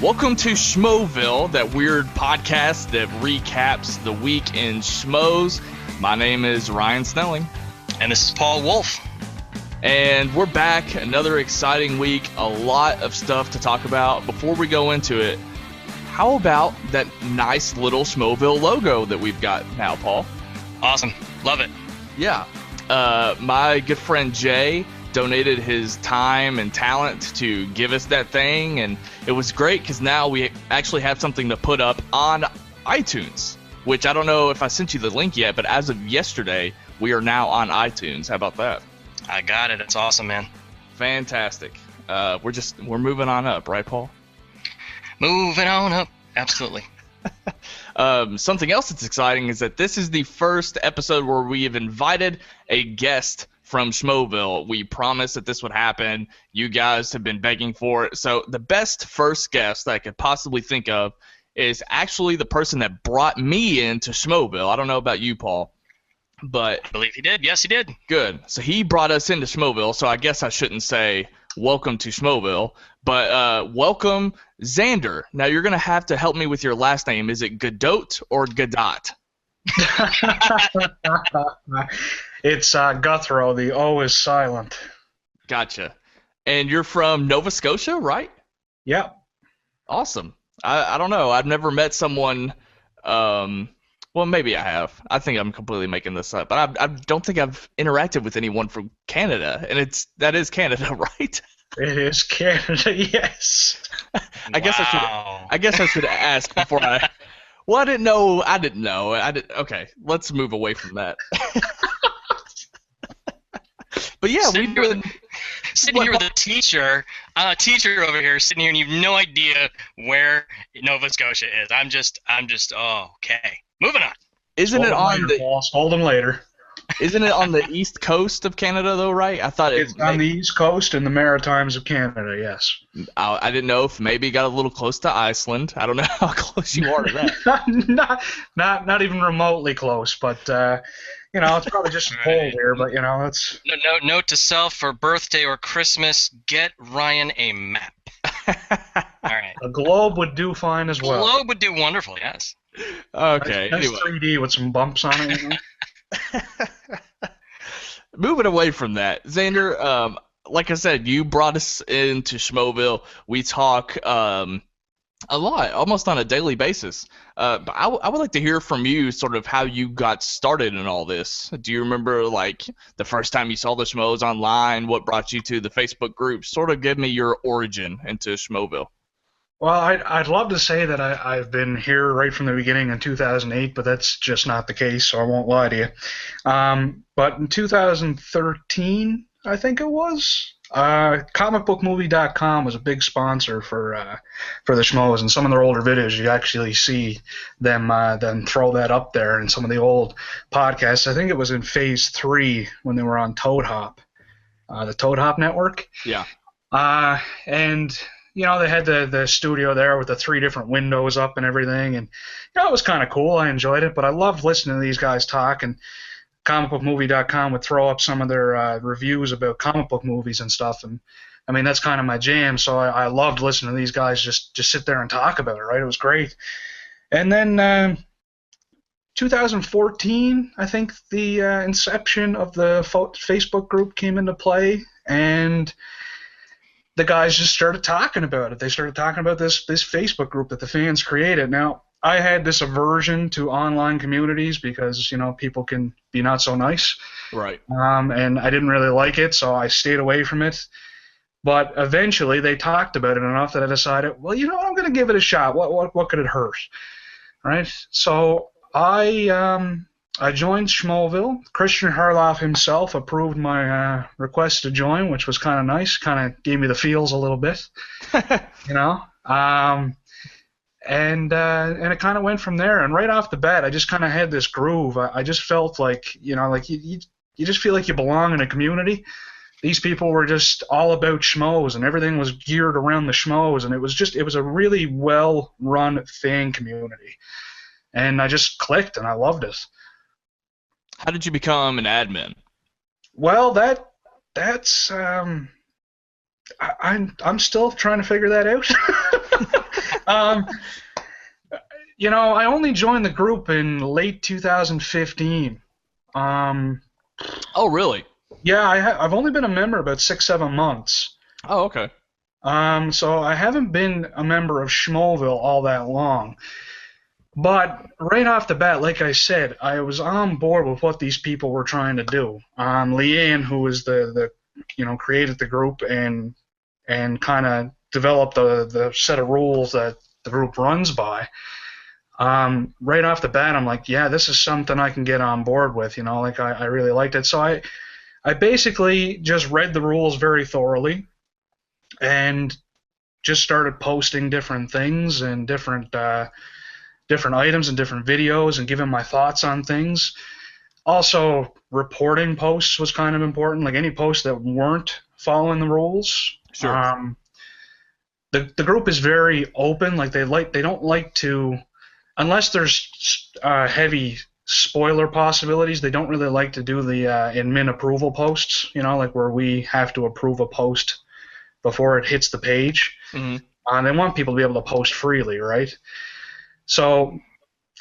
Welcome to Schmoeville, that weird podcast that recaps the week in Schmoes. My name is Ryan Snelling. And this is Paul Wolf. And we're back, another exciting week, a lot of stuff to talk about. Before we go into it, how about that nice little Schmoeville logo that we've got now, Paul? Awesome. Love it. Yeah. My good friend Jay donated his time and talent to give us that thing, and it was great because now we actually have something to put up on iTunes, which I don't know if I sent you the link yet, but as of yesterday, we are now on iTunes. How about that? I got it. It's awesome, man. Fantastic. We're moving on up, right, Paul? Moving on up. Absolutely. Something else that's exciting is that this is the first episode where we have invited a guest from Schmoeville. We promised that this would happen. You guys have been begging for it. So the best first guest that I could possibly think of is actually the person that brought me into Schmoeville. I don't know about you, Paul, but I believe he did. Yes, he did. Good. So he brought us into Schmoeville, so I guess I shouldn't say welcome to Schmoeville, but welcome, Xander. Now you're going to have to help me with your last name. Is it Godot or Godot? It's Gouthro. The O is silent. Gotcha. And you're from Nova Scotia, right? Yep. Awesome. I don't know. I've never met someone. Well, maybe I have. I think I'm completely making this up, but I don't think I've interacted with anyone from Canada, and that is Canada, right? It is Canada. Yes. I guess I should ask before I. Well, I didn't know. Okay, let's move away from that. But yeah, sitting here with a teacher. I'm a teacher over here sitting here, and you have no idea where Nova Scotia is. I'm just. Oh, okay. Moving on. Isn't it on the? Boss. Hold them later. Isn't it on the east coast of Canada, though? Right? I thought it's on the east coast in the Maritimes of Canada. Yes. I didn't know if maybe it got a little close to Iceland. I don't know how close you are to that. not even remotely close, but it's probably just cold here. But it's note to self: for birthday or Christmas, get Ryan a map. All right. A globe would do fine as well. A globe would do wonderful. Yes. Okay. Nice anyway. 3D with some bumps on it. Moving away from that, Xander, like I said, you brought us into Schmoeville. We talk a lot, almost on a daily basis. But I would like to hear from you sort of how you got started in all this. Do you remember, like, the first time you saw the Schmoes online? What brought you to the Facebook group? Sort of give me your origin into Schmoeville. Well, I'd love to say that I've been here right from the beginning in 2008, but that's just not the case, so I won't lie to you. But in 2013, I think it was, comicbookmovie.com was a big sponsor for the Schmoes, and some of their older videos, you actually see them throw that up there in some of the old podcasts. I think it was in Phase 3 when they were on Toad Hop, the Toad Hop Network. Yeah. And they had the studio there with the 3 different windows up and everything, and it was kind of cool. I enjoyed it, but I loved listening to these guys talk, and comicbookmovie.com would throw up some of their reviews about comic book movies and stuff, and I mean, that's kind of my jam, so I loved listening to these guys just sit there and talk about it, right? It was great. And then 2014, I think the inception of the Facebook group came into play, and the guys just started talking about it. They started talking about this Facebook group that the fans created. Now, I had this aversion to online communities because, people can be not so nice. Right. And I didn't really like it, so I stayed away from it. But eventually they talked about it enough that I decided, well, I'm going to give it a shot. What could it hurt? Right? So I joined Schmoeville. Christian Harloff himself approved my request to join, which was kind of nice. Kind of gave me the feels a little bit, And it kind of went from there. And right off the bat, I just kind of had this groove. I just felt like, like you just feel like you belong in a community. These people were just all about Schmoes, and everything was geared around the Schmoes, and it was a really well-run fan community. And I just clicked, and I loved it. How did you become an admin? Well, that's I'm still trying to figure that out. um, I only joined the group in late 2015. Um, Oh, really? yeah, I've only been a member about 6, 7 months. Oh, okay. So I haven't been a member of Schmoeville all that long. But right off the bat, like I said, I was on board with what these people were trying to do. Leanne, who was the created the group and kind of developed the set of rules that the group runs by. Right off the bat, I'm like, yeah, this is something I can get on board with. Like I really liked it. So I basically just read the rules very thoroughly and just started posting different things and different items and different videos and giving my thoughts on things. Also, reporting posts was kind of important. Like any posts that weren't following the rules. Sure. The group is very open. Like they don't like to, unless there's heavy spoiler possibilities. They don't really like to do the admin approval posts. Like where we have to approve a post before it hits the page. Mm-hmm. They want people to be able to post freely, right? So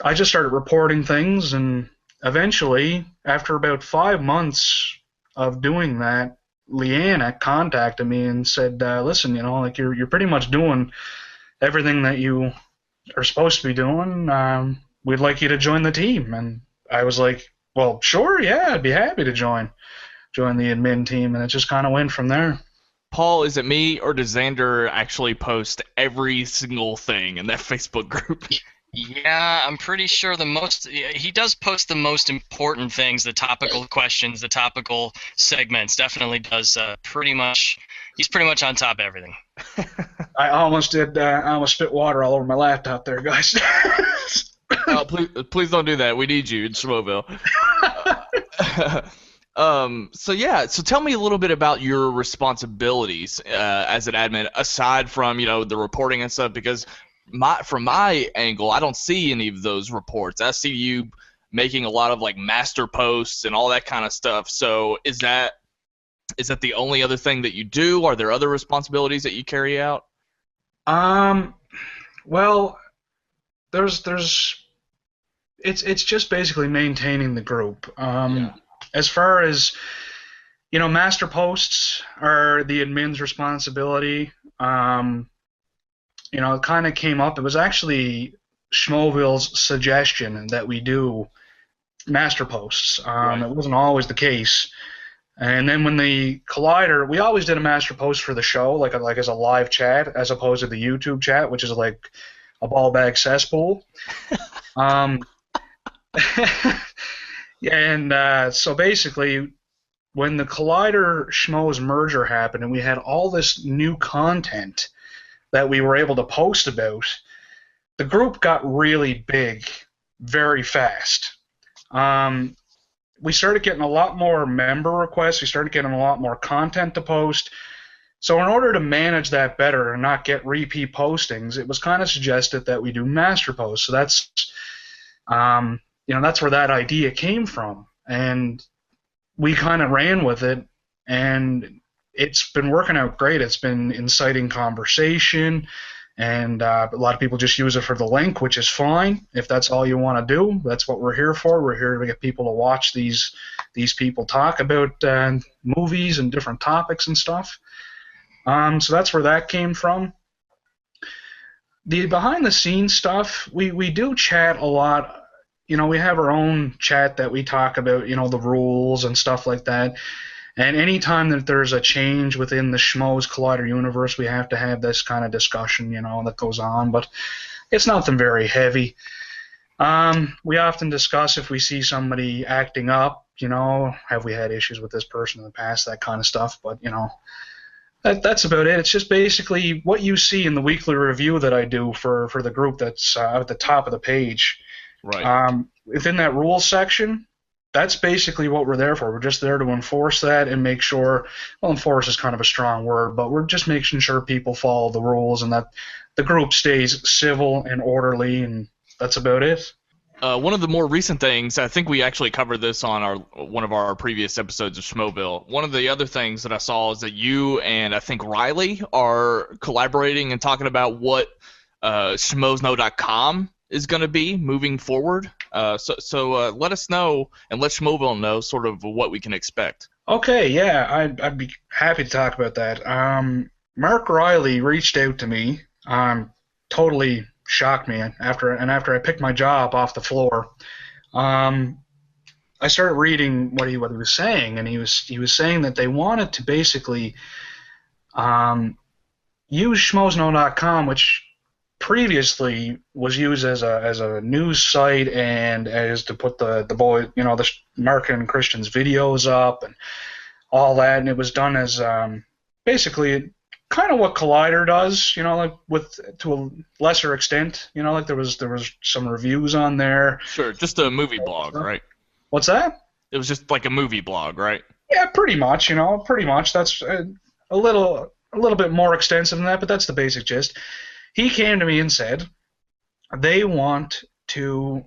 I just started reporting things, and eventually, after about 5 months of doing that, Leanna contacted me and said, "Listen, like you're pretty much doing everything that you are supposed to be doing. We'd like you to join the team." And I was like, "Well, sure, yeah, I'd be happy to join the admin team," and it just kind of went from there. Paul, is it me, or does Xander actually post every single thing in that Facebook group? Yeah, I'm pretty sure he does post the most important things, the topical questions, the topical segments. Definitely does he's pretty much on top of everything. I almost spit water all over my laptop there, guys. Oh, please don't do that. We need you in Schmoeville. So tell me a little bit about your responsibilities as an admin, aside from the reporting and stuff, because from my angle, I don't see any of those reports. I see you making a lot of like master posts and all that kind of stuff. So is that the only other thing that you do? Are there other responsibilities that you carry out? Well, it's just basically maintaining the group. As far as master posts are the admin's responsibility. It kind of came up. It was actually Schmoeville's suggestion that we do master posts. Right. It wasn't always the case. And then when the Collider, we always did a master post for the show, like as a live chat, as opposed to the YouTube chat, which is like a ball bag cesspool. So basically, when the Collider Schmoes merger happened and we had all this new content that we were able to post about, the group got really big very fast. We started getting a lot more member requests. We started getting a lot more content to post. So in order to manage that better and not get repeat postings, it was kind of suggested that we do master posts. So that's where that idea came from, and we kind of ran with it, and it's been working out great. It's been inciting conversation, and a lot of people just use it for the link, which is fine. If that's all you want to do, that's what we're here for. We're here to get people to watch these people talk about movies and different topics and stuff. So that's where that came from. The behind-the-scenes stuff, we do chat a lot. We have our own chat that we talk about, the rules and stuff like that. And anytime that there's a change within the Schmoes Collider universe, we have to have this kind of discussion, that goes on. But it's nothing very heavy. We often discuss if we see somebody acting up, have we had issues with this person in the past, that kind of stuff. But, that's about it. It's just basically what you see in the weekly review that I do for the group that's at the top of the page. Right. Within that rules section, that's basically what we're there for. We're just there to enforce that and make sure, well, enforce is kind of a strong word, but we're just making sure people follow the rules and that the group stays civil and orderly, and that's about it. One of the more recent things, I think we actually covered this on one of our previous episodes of Schmoeville. One of the other things that I saw is that you and I think Riley are collaborating and talking about what schmoesknow.com is going to be moving forward. So let us know and let Schmoeville know sort of what we can expect. Okay, yeah, I'd be happy to talk about that. Mark Riley reached out to me. Totally shocked me after I picked my job off the floor. I started reading what he was saying, and he was saying that they wanted to basically use schmoesknow.com, which previously was used as a news site and as to put the Mark and Christian's videos up and all that, and it was done as basically kind of what Collider does, like to a lesser extent, like there was some reviews on there. Sure, just a movie blog, right? What's that? It was just like a movie blog, right? Yeah, pretty much. That's a little bit more extensive than that, but that's the basic gist. He came to me and said they want to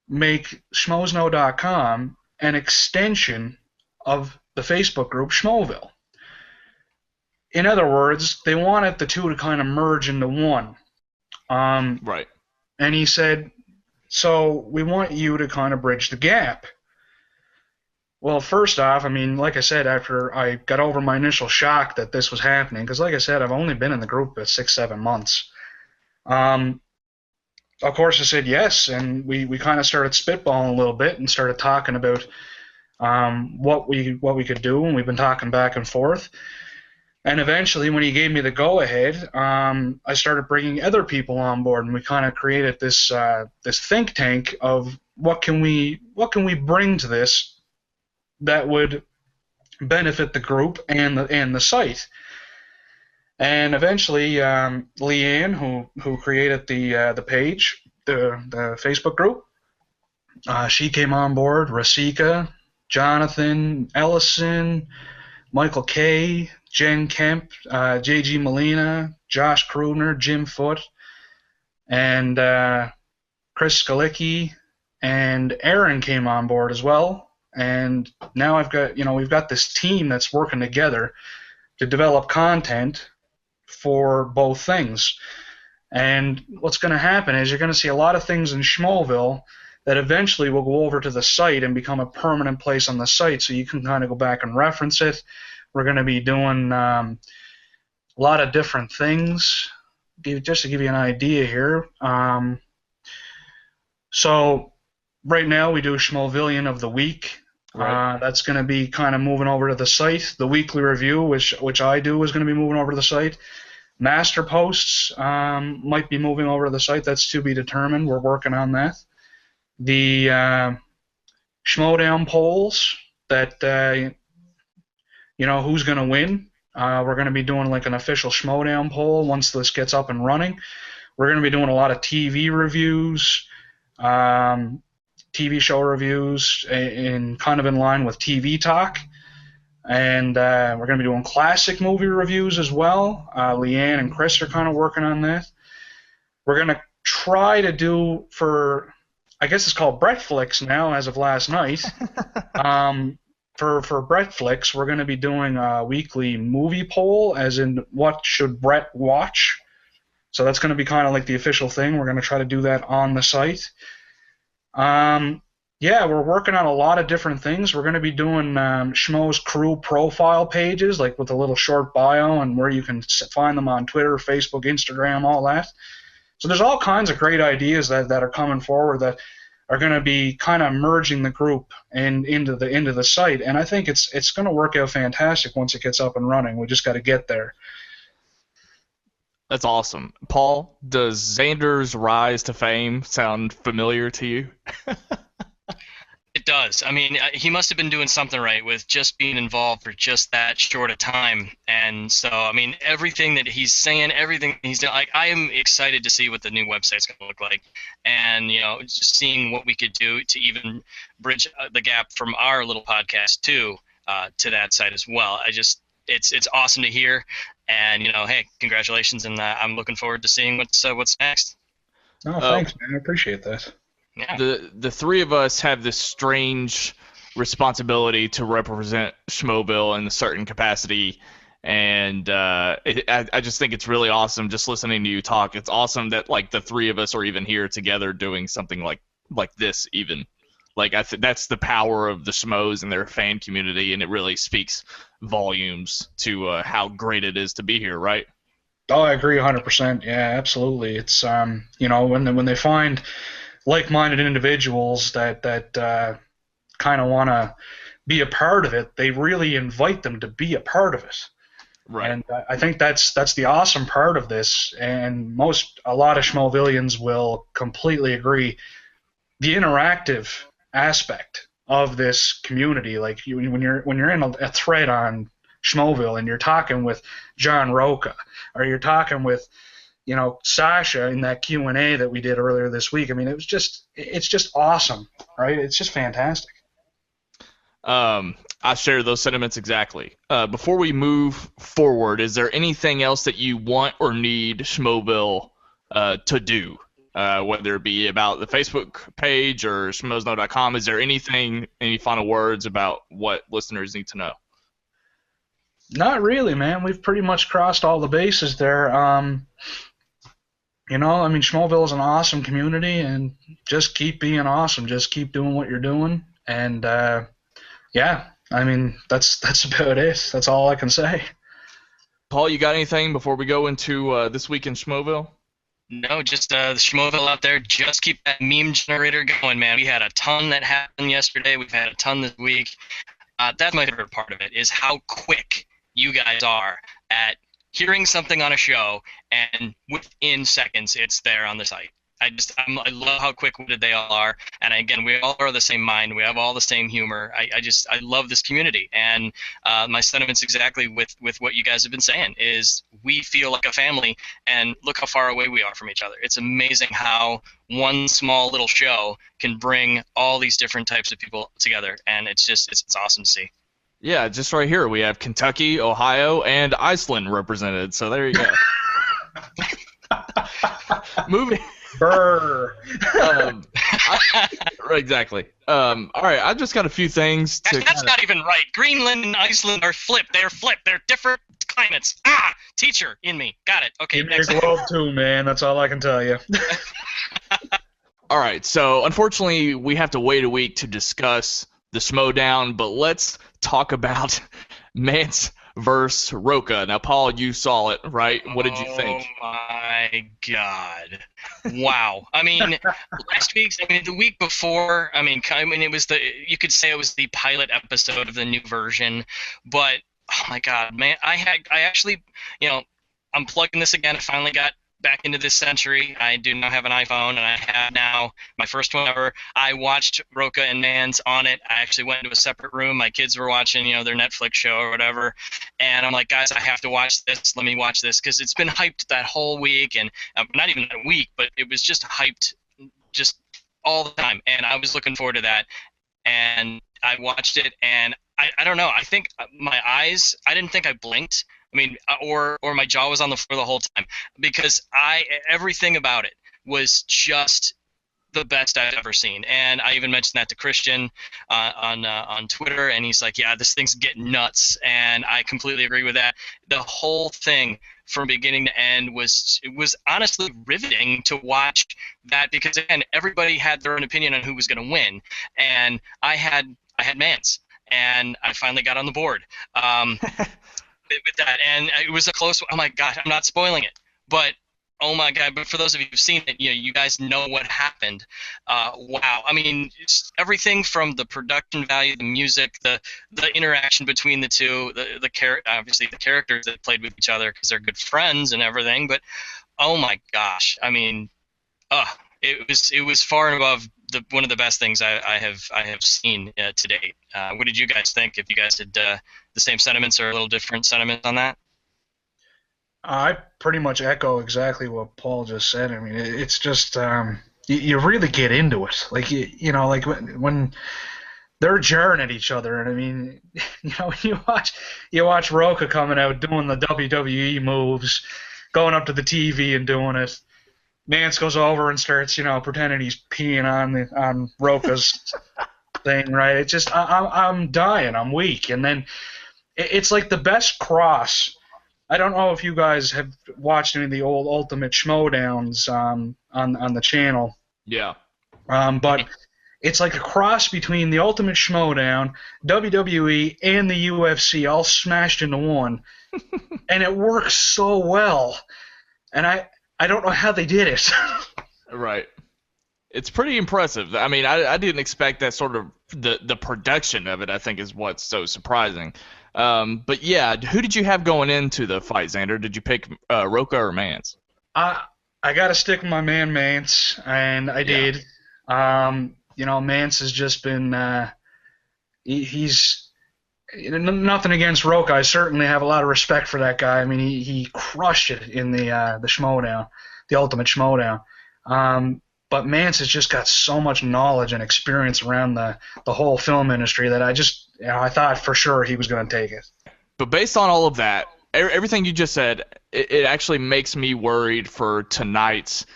make schmoesknow.com an extension of the Facebook group Schmoeville. In other words, they wanted the two to kind of merge into one. Right. And he said, so we want you to kind of bridge the gap. Well, first off, like I said, after I got over my initial shock that this was happening, because like I said, I've only been in the group about 6-7 months. Of course, I said yes, and we kind of started spitballing a little bit and started talking about what we could do, and we've been talking back and forth. And eventually, when he gave me the go-ahead, I started bringing other people on board, and we kind of created this think tank of what can we bring to this that would benefit the group and the site. And eventually, Leanne, who created the page, the Facebook group, she came on board. Rasika, Jonathan Ellison, Michael Kay, Jen Kemp, J.G. Molina, Josh Krubner, Jim Foote, and Chris Skalicki, and Aaron came on board as well. And now we've got this team that's working together to develop content for both things. And what's going to happen is you're going to see a lot of things in Schmoeville that eventually will go over to the site and become a permanent place on the site, so you can kind of go back and reference it. We're going to be doing a lot of different things. Just to give you an idea here. So right now we do Schmoevillian of the Week. Right. That's going to be kind of moving over to the site. The weekly review, which I do, is going to be moving over to the site. Master posts might be moving over to the site. That's to be determined. We're working on that. The Schmoedown polls that who's going to win. We're going to be doing like an official Schmoedown poll once this gets up and running. We're going to be doing a lot of TV reviews, TV show reviews, in kind of in line with TV talk. And we're going to be doing classic movie reviews as well. Leanne and Chris are kind of working on that. We're going to try to do for, I guess it's called Brettflix now as of last night. For Brettflix, we're going to be doing a weekly movie poll, as in what should Brett watch. So that's going to be kind of like the official thing. We're going to try to do that on the site. Yeah, we're working on a lot of different things. We're going to be doing Schmoes crew profile pages, like with a little short bio and where you can find them on Twitter, Facebook, Instagram, all that. So there's all kinds of great ideas that are coming forward that are going to be kind of merging the group and into the site. And I think it's going to work out fantastic once it gets up and running. We just got to get there. That's awesome. Paul, does Xander's rise to fame sound familiar to you? It does. I mean, he must have been doing something right with just being involved for just that short a time. And so, I mean, everything that he's saying, everything he's doing, I am excited to see what the new website's going to look like. And, just seeing what we could do to even bridge the gap from our little podcast to that site as well. It's awesome to hear. And, hey, congratulations. And I'm looking forward to seeing what's next. Oh, thanks, man. I appreciate that. Yeah. The three of us have this strange responsibility to represent Schmoeville in a certain capacity, And I just think it's really awesome just listening to you talk. It's awesome that like the three of us are even here together doing something like this even. Like that's the power of the Schmoes and their fan community, and it really speaks volumes to how great it is to be here, right? Oh, I agree 100%. Yeah, absolutely. It's when they find like-minded individuals that kind of want to be a part of it, they really invite them to be a part of it. Right. And I think that's the awesome part of this, and a lot of Schmoevillians will completely agree. The interactive aspect of this community, like when you're in a thread on Schmoeville and you're talking with John Roca, or you're talking with Sasha in that Q&A that we did earlier this week. I mean, it's just awesome, right? It's just fantastic. I share those sentiments exactly. Before we move forward, is there anything else that you want or need Schmoeville to do? Whether it be about the Facebook page or schmoesknow.com, is there any final words about what listeners need to know? Not really, man. We've pretty much crossed all the bases there. Schmoeville is an awesome community, and just keep being awesome. Just keep doing what you're doing, and that's about it. That's all I can say. Paul, you got anything before we go into This Week in Schmoeville? No, just the Schmoeville out there. Just keep that meme generator going, man. We had a ton that happened yesterday. We've had a ton this week. That's my favorite part of it, is how quick you guys are at hearing something on a show, and within seconds it's there on the site. I love how quick-witted they all are, and again, we all are the same mind. We have all the same humor. I love this community, and my sentiments exactly with what you guys have been saying is we feel like a family, and look how far away we are from each other. It's amazing how one small little show can bring all these different types of people together, and it's awesome to see. Yeah, just right here we have Kentucky, Ohio, and Iceland represented. So there you go. Moving. Burr. Exactly. All right, I've just got a few things to. That's not even right. Greenland and Iceland are flipped. They're flipped. They're different climates. Teacher in me. Got it. Okay. Give me a globe too, man. That's all I can tell you. All right, so unfortunately we have to wait a week to discuss the Schmoedown, but let's talk about Mance versus Roca. Now, Paul, you saw it, right? What did you think? Oh my God! Wow. I mean, the week before. It was you could say it was the pilot episode of the new version, but oh my God, man! I actually, I'm plugging this again. I finally got back into this century. I do now have an iPhone, and I have now my first one ever. I watched Roca and Mans on it. I actually went into a separate room. My kids were watching, their Netflix show or whatever, and I'm like, guys, I have to watch this. Let me watch this, because it's been hyped that whole week, and not even that week, but it was just hyped just all the time, and I was looking forward to that. And I watched it, and I don't know. I think my eyes, I didn't think I blinked. Or my jaw was on the floor the whole time, because everything about it was just the best I've ever seen. And I even mentioned that to Christian on Twitter, and he's like, yeah, this thing's getting nuts, and I completely agree with that. The whole thing from beginning to end was honestly riveting to watch that, because again, everybody had their own opinion on who was going to win, and I had Mance, and I finally got on the board. With that, and it was a close one. Oh my God, I'm not spoiling it, but oh my God! But for those of you who've seen it, you guys know what happened. Wow, it's everything from the production value, the music, the interaction between the two, obviously the characters that played with each other because they're good friends and everything. But oh my gosh, it was far and above one of the best things I have seen to date. What did you guys think? If you guys had the same sentiments or a little different sentiments on that? I pretty much echo exactly what Paul just said. It's just you really get into it, like like when they're jarring at each other, and you watch Roca coming out doing the WWE moves, going up to the TV and doing it. Mance goes over and starts, pretending he's peeing on Roca's thing, right? It's just I'm dying, I'm weak, and then it's like the best cross I don't know if you guys have watched any of the old Ultimate Schmoedowns on the channel. Yeah. But it's like a cross between the Ultimate Schmoedown, WWE, and the UFC all smashed into one, and it works so well. And I don't know how they did it. Right. It's pretty impressive. I mean, I didn't expect that sort of the production of it. I think is what's so surprising. But yeah, who did you have going into the fight, Xander? Did you pick Roca or Mance? I got to stick with my man Mance, and I did. Mance has just been he's nothing against Roca. I certainly have a lot of respect for that guy. I mean, he crushed it in the Schmoedown, the Ultimate Schmoedown. But Mance has just got so much knowledge and experience around the whole film industry that I thought for sure he was going to take it. But based on all of that, everything you just said, it actually makes me worried for tonight's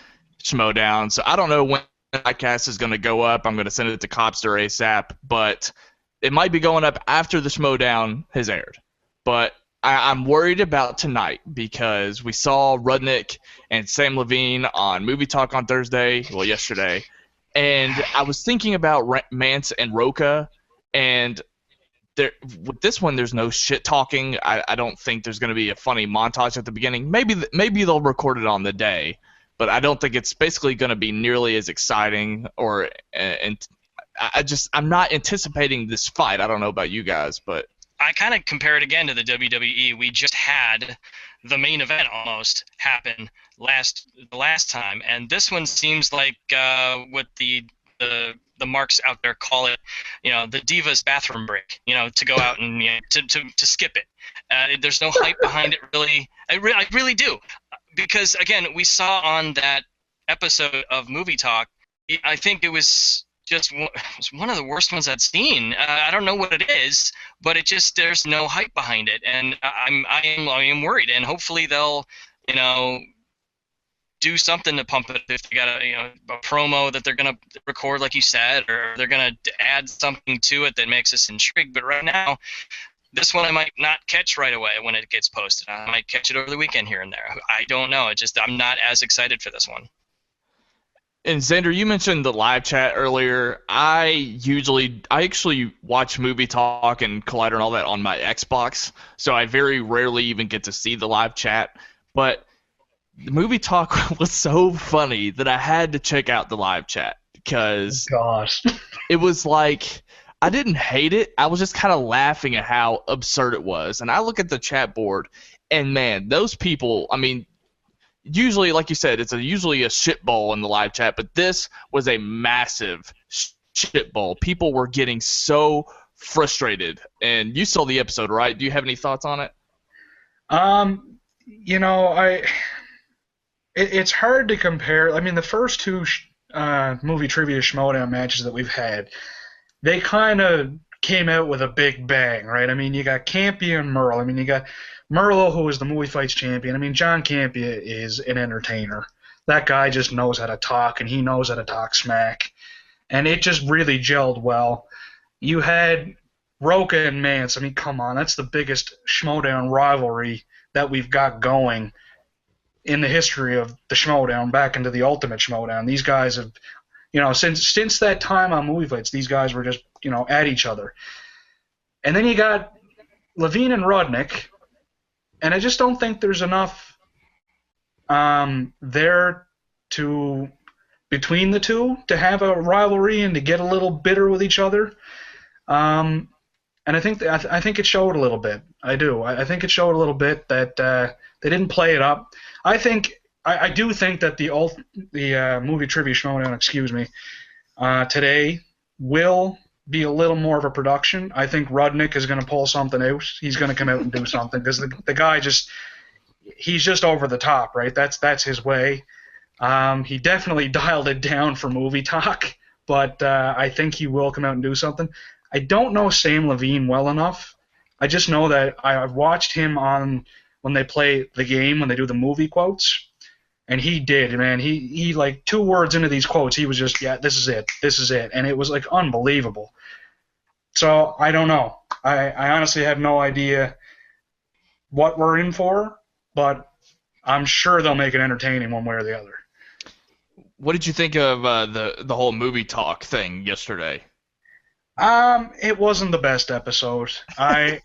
Schmoedown. So I don't know when the podcast is going to go up. I'm going to send it to CAPSULE ASAP, but it might be going up after the Schmoedown has aired. But I'm worried about tonight because we saw Rudnick and Sam Levine on Movie Talk on Thursday, well, yesterday, and I was thinking about Mance and Roca, and with this one, there's no shit talking. I don't think there's going to be a funny montage at the beginning. Maybe they'll record it on the day, but I don't think it's basically going to be nearly as exciting. I'm not anticipating this fight. I don't know about you guys, but I kind of compare it again to the WWE. We just had the main event almost happen the last time, and this one seems like what the marks out there call it, the Divas bathroom break, to go out and to skip it. There's no hype behind it, really. I really do, because again, we saw on that episode of Movie Talk, I think it was just one of the worst ones I'd seen. I don't know what it is, but there's no hype behind it, and I am worried. And hopefully they'll, do something to pump it. If they got a promo that they're gonna record, like you said, or they're gonna add something to it that makes us intrigued. But right now, this one I might not catch right away when it gets posted. I might catch it over the weekend here and there. I don't know. I'm not as excited for this one. And Xander, you mentioned the live chat earlier. I actually watch Movie Talk and Collider and all that on my Xbox, so I very rarely even get to see the live chat. But the Movie Talk was so funny that I had to check out the live chat because it was like I didn't hate it. I was just kind of laughing at how absurd it was. And I look at the chat board, and man, those people, I mean, usually, like you said, it's usually a shit bowl in the live chat, but this was a massive shit bowl. People were getting so frustrated. And you saw the episode, right? Do you have any thoughts on it? It's hard to compare. I mean, the first two movie trivia Schmoedown matches that we've had, they kind of came out with a big bang, right? I mean, you got Campia and Merle. I mean, you got Merlo, who is the movie fights champion. I mean, John Campia is an entertainer. That guy just knows how to talk, and he knows how to talk smack. And it just really gelled well. You had Roca and Mance. I mean, come on, that's the biggest Schmoedown rivalry that we've got going in the history of the Schmoedown, back into the Ultimate Schmoedown. These guys have, since that time on Movie Fights, these guys were just, at each other. And then you got Levine and Rudnick, and I just don't think there's enough there between the two to have a rivalry and to get a little bitter with each other. And I think it showed a little bit. I do. I think it showed a little bit that they didn't play it up. I do think that the movie trivia Schmoedown, today will be a little more of a production. I think Rudnick is going to pull something out. He's going to come out and do something because the guy he's just over the top, right? That's his way. He definitely dialed it down for Movie Talk, but I think he will come out and do something. I don't know Sam Levine well enough. I just know that I've watched him on when they play the game, when they do the movie quotes, and he did, man. He like 2 words into these quotes, he was just, yeah, this is it, and it was like unbelievable. So I don't know. I honestly have no idea what we're in for. but I'm sure they'll make it entertaining one way or the other. What did you think of the whole movie talk thing yesterday? It wasn't the best episode. I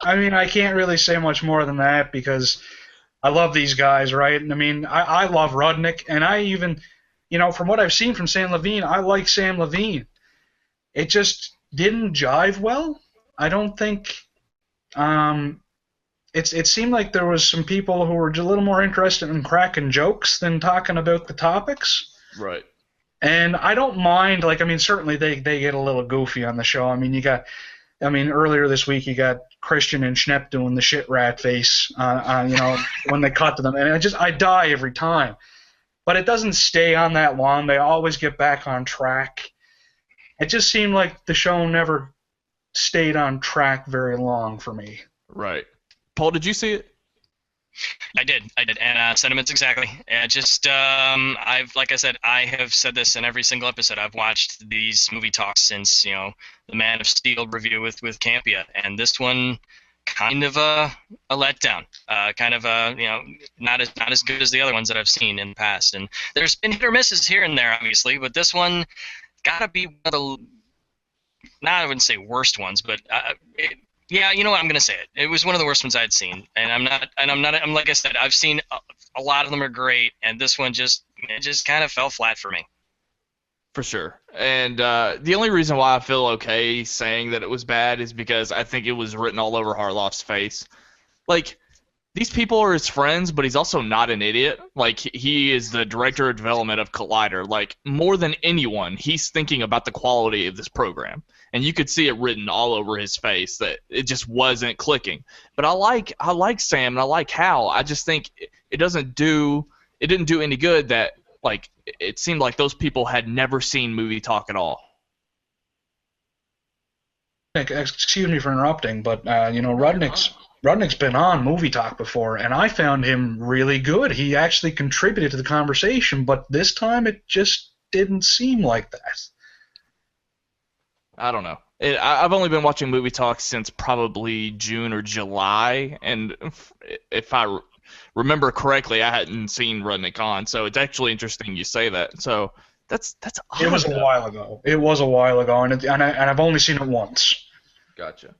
mean, I can't really say much more than that because I love these guys, right? And I mean, I love Rudnick, and I even, from what I've seen from Sam Levine, I like Sam Levine. It just didn't jive well. I don't think. It seemed like there was some people who were a little more interested in cracking jokes than talking about the topics. Right. And I don't mind, certainly they get a little goofy on the show. Earlier this week you got Christian and Schnepp doing the shit rat face, when they cut to them, and I die every time. But it doesn't stay on that long. They always get back on track. It just seemed like the show never stayed on track very long for me. Right. Paul, did you see it? I did, and sentiments exactly. Like I said, I have said this in every single episode. I've watched these movie talks since, the Man of Steel review with Campia, and this one kind of a letdown. Not as good as the other ones that I've seen in the past. And there's been hit or misses here and there, obviously, but this one gotta be one of the, I wouldn't say worst ones, but yeah, you know what? I'm gonna say it. It was one of the worst ones I'd seen, and I'm like I said, I've seen a lot of them are great, and this one just kind of fell flat for me. For sure. And the only reason why I feel okay saying that it was bad is because I think it was written all over Harloff's face. Like, these people are his friends, but he's also not an idiot. Like, he is the director of development of Collider. Like, more than anyone, he's thinking about the quality of this program. And you could see it written all over his face that it just wasn't clicking. But I like Sam and I like Hal. I just think it didn't do any good that, like, it seemed like those people had never seen movie talk at all. Excuse me for interrupting, but Rudnick's been on Movie Talk before, and I found him really good. He actually contributed to the conversation, but this time it just didn't seem like that. I don't know. I've only been watching Movie Talk since probably June or July, and if I remember correctly, I hadn't seen Rudnick on, so it's actually interesting you say that. So that's odd. It was a while ago. And I've only seen it once. Gotcha.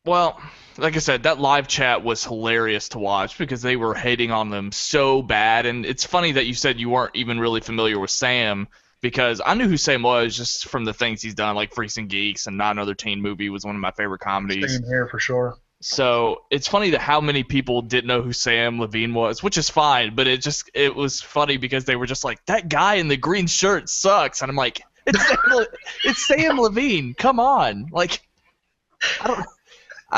Well, like I said, that live chat was hilarious to watch because they were hating on them so bad, and it's funny that you said you weren't even really familiar with Sam, because I knew who Sam was just from the things he's done, like Freaks and Geeks and Not Another Teen Movie was one of my favorite comedies. Same here for sure. So it's funny that how many people didn't know who Sam Levine was, which is fine, but it was funny because they were just like, that guy in the green shirt sucks, and I'm like, it's Sam Levine, come on, like, I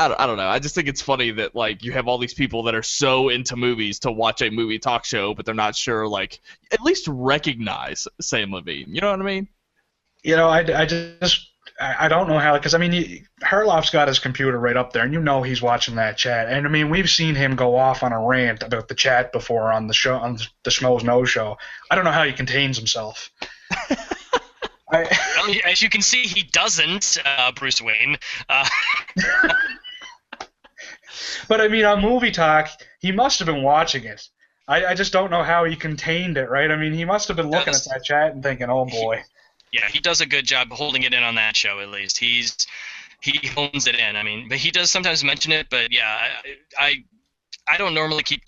don't know. I just think it's funny that, like, you have all these people that are so into movies to watch a movie talk show, but they're not sure, like, at least recognize Sam Levine. You know what I mean? I don't know how, because, Harloff's got his computer right up there, and he's watching that chat. And, we've seen him go off on a rant about the chat before on the show, on the Schmoes Know show. I don't know how he contains himself. As you can see, he doesn't, Bruce Wayne. But on Movie Talk, he must have been watching it. I just don't know how he contained it, right? He must have been looking at that chat and thinking, oh boy. He does a good job holding it in on that show, at least. He hones it in. But he does sometimes mention it, but yeah, I don't normally keep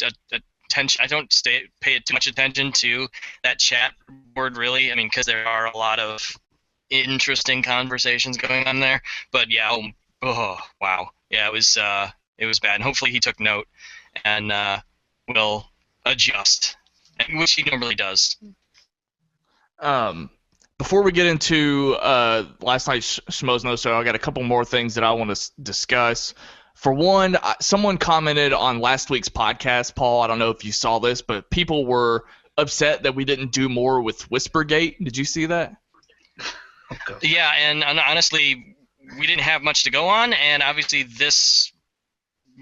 attention. I don't pay too much attention to that chat board, really. Because there are a lot of interesting conversations going on there. But yeah, wow. Yeah, it was bad. And hopefully he took note and will adjust, which he normally does. Before we get into last night's Schmoes Know show, I got a couple more things that I want to discuss. For one, someone commented on last week's podcast, Paul. I don't know if you saw this, but people were upset that we didn't do more with Whispergate. Did you see that? Yeah, and honestly, we didn't have much to go on, and obviously this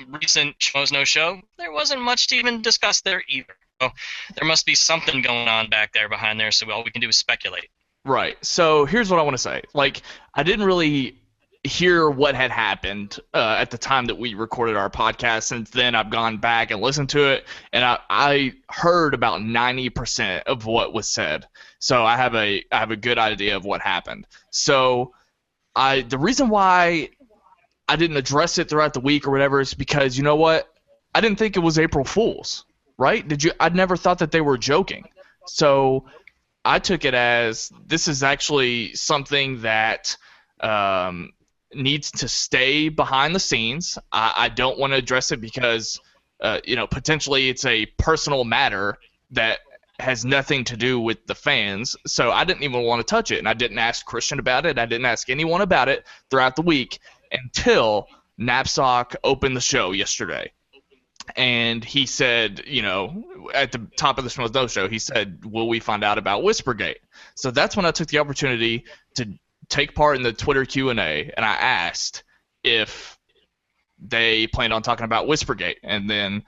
recent Schmoes Know show, there wasn't much to even discuss there either. So there must be something going on back there behind there, so all we can do is speculate. Right. So here's what I want to say. Like, I didn't really hear what had happened at the time that we recorded our podcast. Since then, I've gone back and listened to it, and I heard about 90% of what was said. So I have a good idea of what happened. So the reason why I didn't address it throughout the week or whatever is because, you know what? I didn't think it was April Fool's, right? I'd never thought that they were joking. So I took it as this is actually something that needs to stay behind the scenes. I don't want to address it because, potentially it's a personal matter that has nothing to do with the fans. So I didn't even want to touch it, and I didn't ask Christian about it. I didn't ask anyone about it throughout the week until Knapsack opened the show yesterday. And he said, at the top of the Schmoes Know show, he said, will we find out about Whispergate? So that's when I took the opportunity to take part in the Twitter Q&A, and I asked if they planned on talking about Whispergate. And then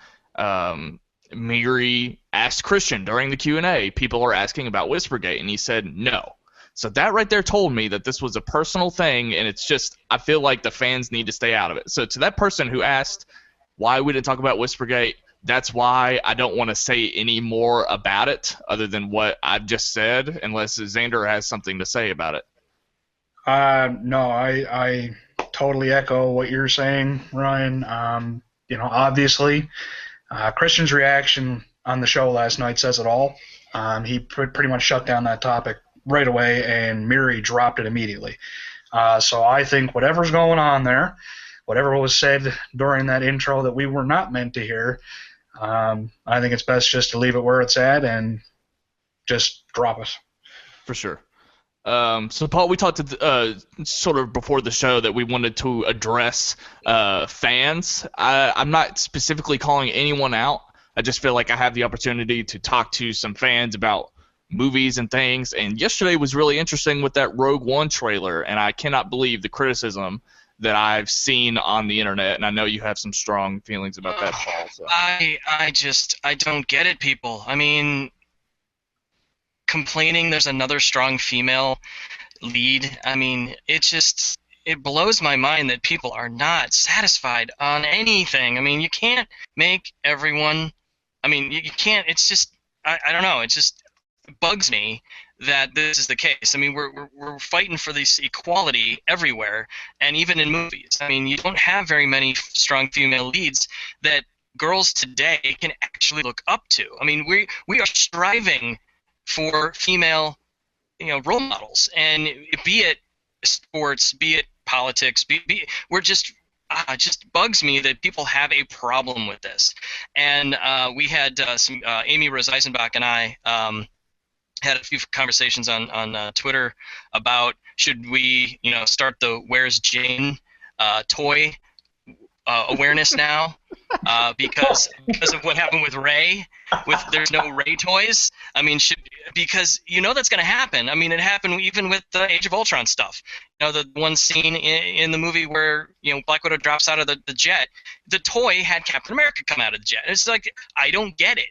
Miri asked Christian during the Q&A, people are asking about Whispergate, and he said no. So that right there told me that this was a personal thing, and it's just, I feel like the fans need to stay out of it. So to that person who asked why we didn't talk about Whispergate, that's why I don't want to say any more about it other than what I've just said, unless Xander has something to say about it. No, I totally echo what you're saying, Ryan. Obviously, Christian's reaction on the show last night says it all. He pretty much shut down that topic right away, and Miri dropped it immediately. So I think whatever's going on there, whatever was said during that intro that we were not meant to hear, I think it's best just to leave it where it's at and just drop it. For sure. So, Paul, we talked sort of before the show that we wanted to address fans. I'm not specifically calling anyone out. I just feel like I have the opportunity to talk to some fans about movies and things. And yesterday was really interesting with that Rogue One trailer, and I cannot believe the criticism that I've seen on the internet. And I know you have some strong feelings about that, Paul. So. I don't get it, people. I mean, complaining there's another strong female lead. I mean, it blows my mind that people are not satisfied on anything. I mean, you can't make everyone. I mean, you can't. It's just I don't know. It just bugs me that this is the case. I mean, we're fighting for this equality everywhere, and even in movies. I mean, you don't have very many strong female leads that girls today can actually look up to. I mean, we are striving for female, role models, and be it sports, be it politics, we're just bugs me that people have a problem with this. And we had Amy Rose Eisenbach and I had a few conversations on Twitter about should we start the Where's Jane toy awareness now because of what happened with Rey. There's no Rey toys. I mean, because that's going to happen. I mean, it happened even with the Age of Ultron stuff. The one scene in the movie where Black Widow drops out of the jet, the toy had Captain America come out of the jet. It's like, I don't get it.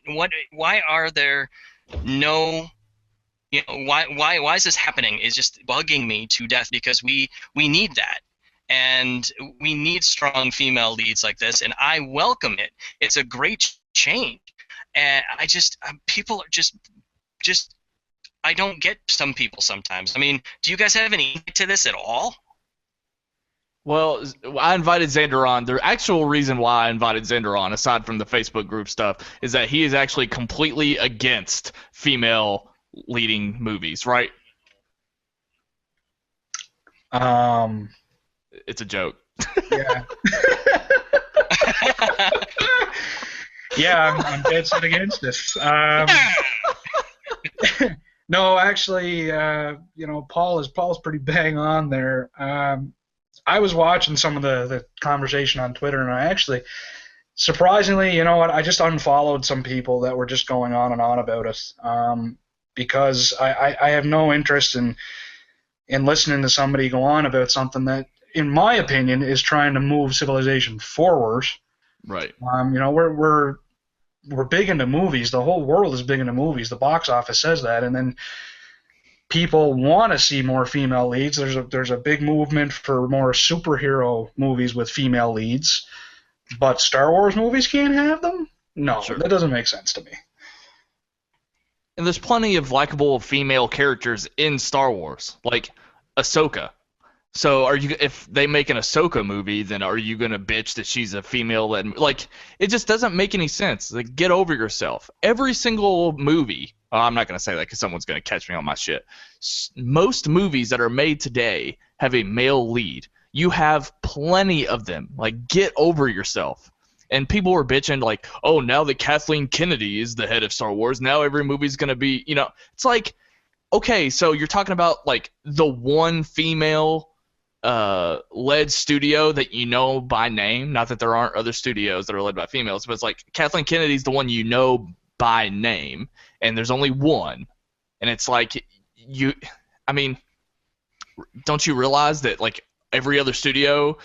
Why are there no? Why is this happening? It's just bugging me to death because we need that. And we need strong female leads like this, and I welcome it. It's a great change. And people are just I don't get some people sometimes. I mean, do you guys have any insight to this at all? Well, I invited Xander on. The actual reason why I invited Xander on, aside from the Facebook group stuff, is that he is actually completely against female leading movies, right? It's a joke. Yeah. Yeah, I'm dead set against this. No, actually, Paul's pretty bang on there. I was watching some of the conversation on Twitter, and I actually, surprisingly, you know what, I just unfollowed some people that were just going on and on about it, because I have no interest in listening to somebody go on about something that, in my opinion, is trying to move civilization forward. Right. We're big into movies. The whole world is big into movies. The box office says that, and then people want to see more female leads. There's a big movement for more superhero movies with female leads, but Star Wars movies can't have them? No, Sure. that doesn't make sense to me. And there's plenty of likable female characters in Star Wars, like Ahsoka. So if they make an Ahsoka movie, then are you gonna bitch that she's a female? Like, it just doesn't make any sense. Like, get over yourself. Every single movie. Oh, I'm not gonna say that because someone's gonna catch me on my shit. Most movies that are made today have a male lead. You have plenty of them. Like, get over yourself. And people were bitching like, oh, now that Kathleen Kennedy is the head of Star Wars, now every movie's gonna be, it's like, okay, so you're talking about like the one female led studio that you know by name. Not that there aren't other studios that are led by females, but it's like Kathleen Kennedy's the one you know by name, and there's only one. And it's like, don't you realize that like every other studio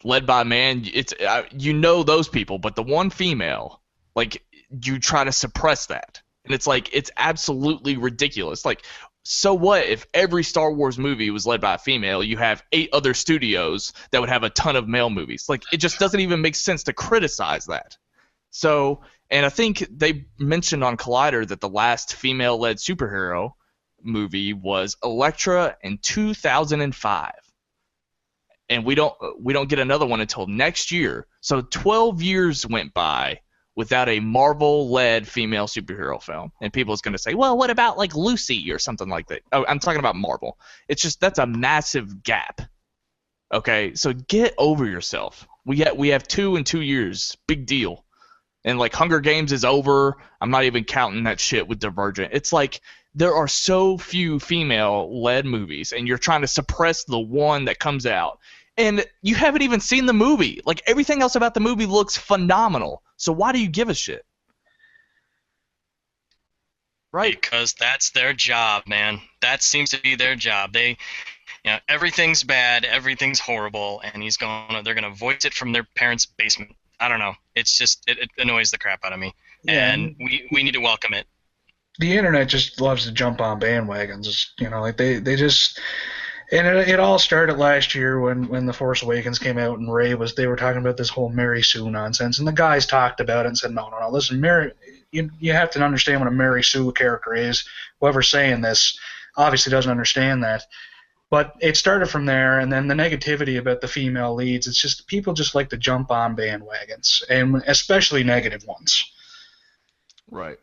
led by a man, it's those people, but the one female, like, you try to suppress that. And it's like, it's absolutely ridiculous. Like, so what if every Star Wars movie was led by a female? You have 8 other studios that would have a ton of male movies. Like, it just doesn't even make sense to criticize that. So, and I think they mentioned on Collider that the last female-led superhero movie was Elektra in 2005. And we don't get another one until next year. So 12 years went by without a Marvel-led female superhero film. And people is going to say, well, what about like Lucy or something like that? Oh, I'm talking about Marvel. It's just, that's a massive gap. Okay, so get over yourself. We have 2 in 2 years. Big deal. And like Hunger Games is over. I'm not even counting that shit with Divergent. It's like there are so few female-led movies, and you're trying to suppress the one that comes out. And you haven't even seen the movie. Like, everything else about the movie looks phenomenal. So why do you give a shit? Right? Because that's their job, man. That seems to be their job. Everything's bad, everything's horrible, and they're gonna voice it from their parents' basement. I don't know. It's just, it annoys the crap out of me. Yeah. And we need to welcome it. The internet just loves to jump on bandwagons. Like they just. And it all started last year when The Force Awakens came out and they were talking about this whole Mary Sue nonsense, and the guys talked about it and said, no, listen, Mary, you have to understand what a Mary Sue character is. Whoever's saying this obviously doesn't understand that. But it started from there, and then the negativity about the female leads, it's just people just like to jump on bandwagons, and especially negative ones. Right.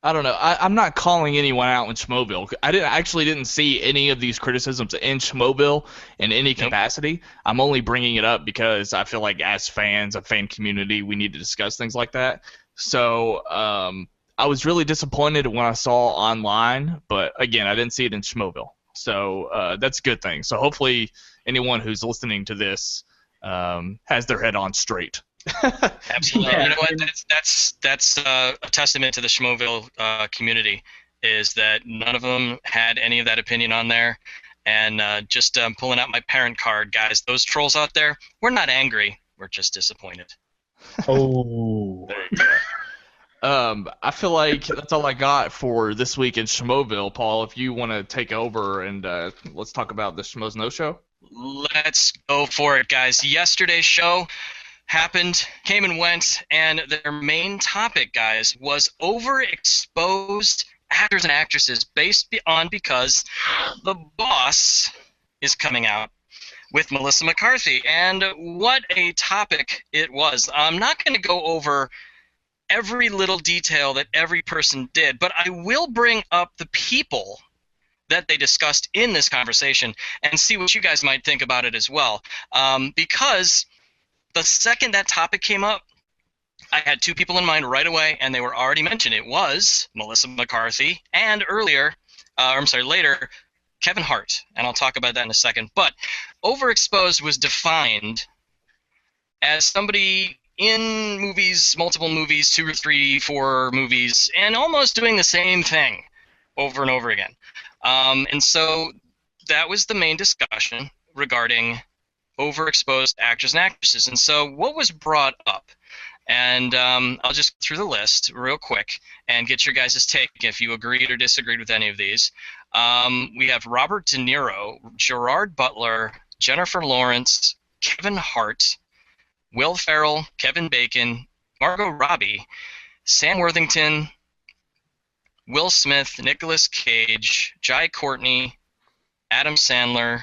I don't know. I'm not calling anyone out in Schmoeville. I didn't see any of these criticisms in Schmoeville in any capacity. I'm only bringing it up because I feel like as fans, a fan community, we need to discuss things like that. So I was really disappointed when I saw online, but again, I didn't see it in Schmoeville. So that's a good thing. So hopefully anyone who's listening to this has their head on straight. Absolutely. Yeah. You know what? That's a testament to the Schmoeville community, is that none of them had any of that opinion on there. And just pulling out my parent card, guys, those trolls out there, we're not angry. We're just disappointed. Oh. There you go. I feel like that's all I got for this week in Schmoeville. Paul, if you want to take over and let's talk about the Schmoes Know show. Let's go for it, guys. Yesterday's show came and went, and their main topic, guys, was overexposed actors and actresses because The Boss is coming out with Melissa McCarthy. And what a topic it was. I'm not going to go over every little detail that every person did, but I will bring up the people that they discussed in this conversation and see what you guys might think about it as well. Because the second that topic came up, I had 2 people in mind right away, and they were already mentioned. It was Melissa McCarthy and later, Kevin Hart. And I'll talk about that in a second. But overexposed was defined as somebody in movies, multiple movies, 2 or 3, 4 movies, and almost doing the same thing over and over again. And so that was the main discussion regarding overexposed actors and actresses. And so what was brought up And I'll just go through the list real quick and get your guys' take if you agreed or disagreed with any of these. We have Robert De Niro, Gerard Butler, Jennifer Lawrence, Kevin Hart, Will Ferrell, Kevin Bacon, Margot Robbie, Sam Worthington, Will Smith, Nicolas Cage, Jai Courtney, Adam Sandler,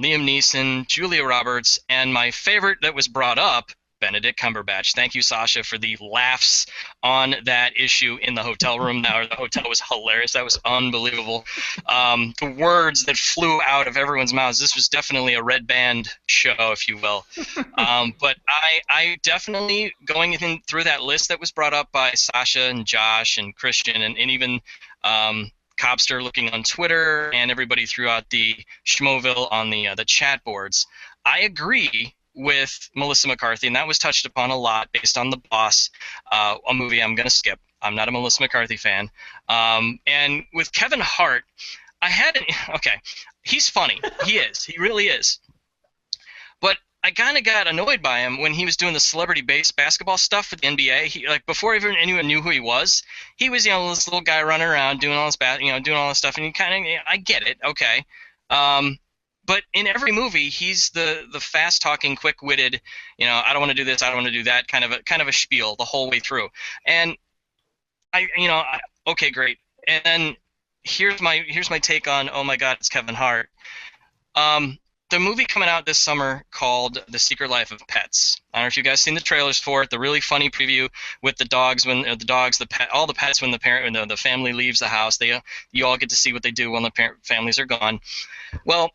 Liam Neeson, Julia Roberts, and my favorite that was brought up, Benedict Cumberbatch. Thank you, Sasha, for the laughs on that issue in the hotel room. Now, the hotel was hilarious. That was unbelievable. The words that flew out of everyone's mouths. This was definitely a red band show, if you will. But I definitely, going through that list that was brought up by Sasha and Josh and Christian and even Copster looking on Twitter and everybody throughout the Schmoeville on the chat boards, I agree with Melissa McCarthy, and that was touched upon a lot based on The Boss, a movie I'm going to skip. I'm not a Melissa McCarthy fan. And with Kevin Hart, okay, he's funny. He is. He really is. But I kind of got annoyed by him when he was doing the celebrity-based basketball stuff for the NBA. He, like, before even anyone knew who he was, this little guy running around doing all this doing all this stuff, and I get it, okay. But in every movie, he's the fast-talking, quick-witted, I don't want to do this, I don't want to do that, kind of a spiel the whole way through. And okay, great. And then here's my take on, oh my God, it's Kevin Hart. The movie coming out this summer called The Secret Life of Pets. I don't know if you guys seen the trailers for it. The really funny preview with the dogs all the pets when the family leaves the house. You all get to see what they do when the families are gone. Well,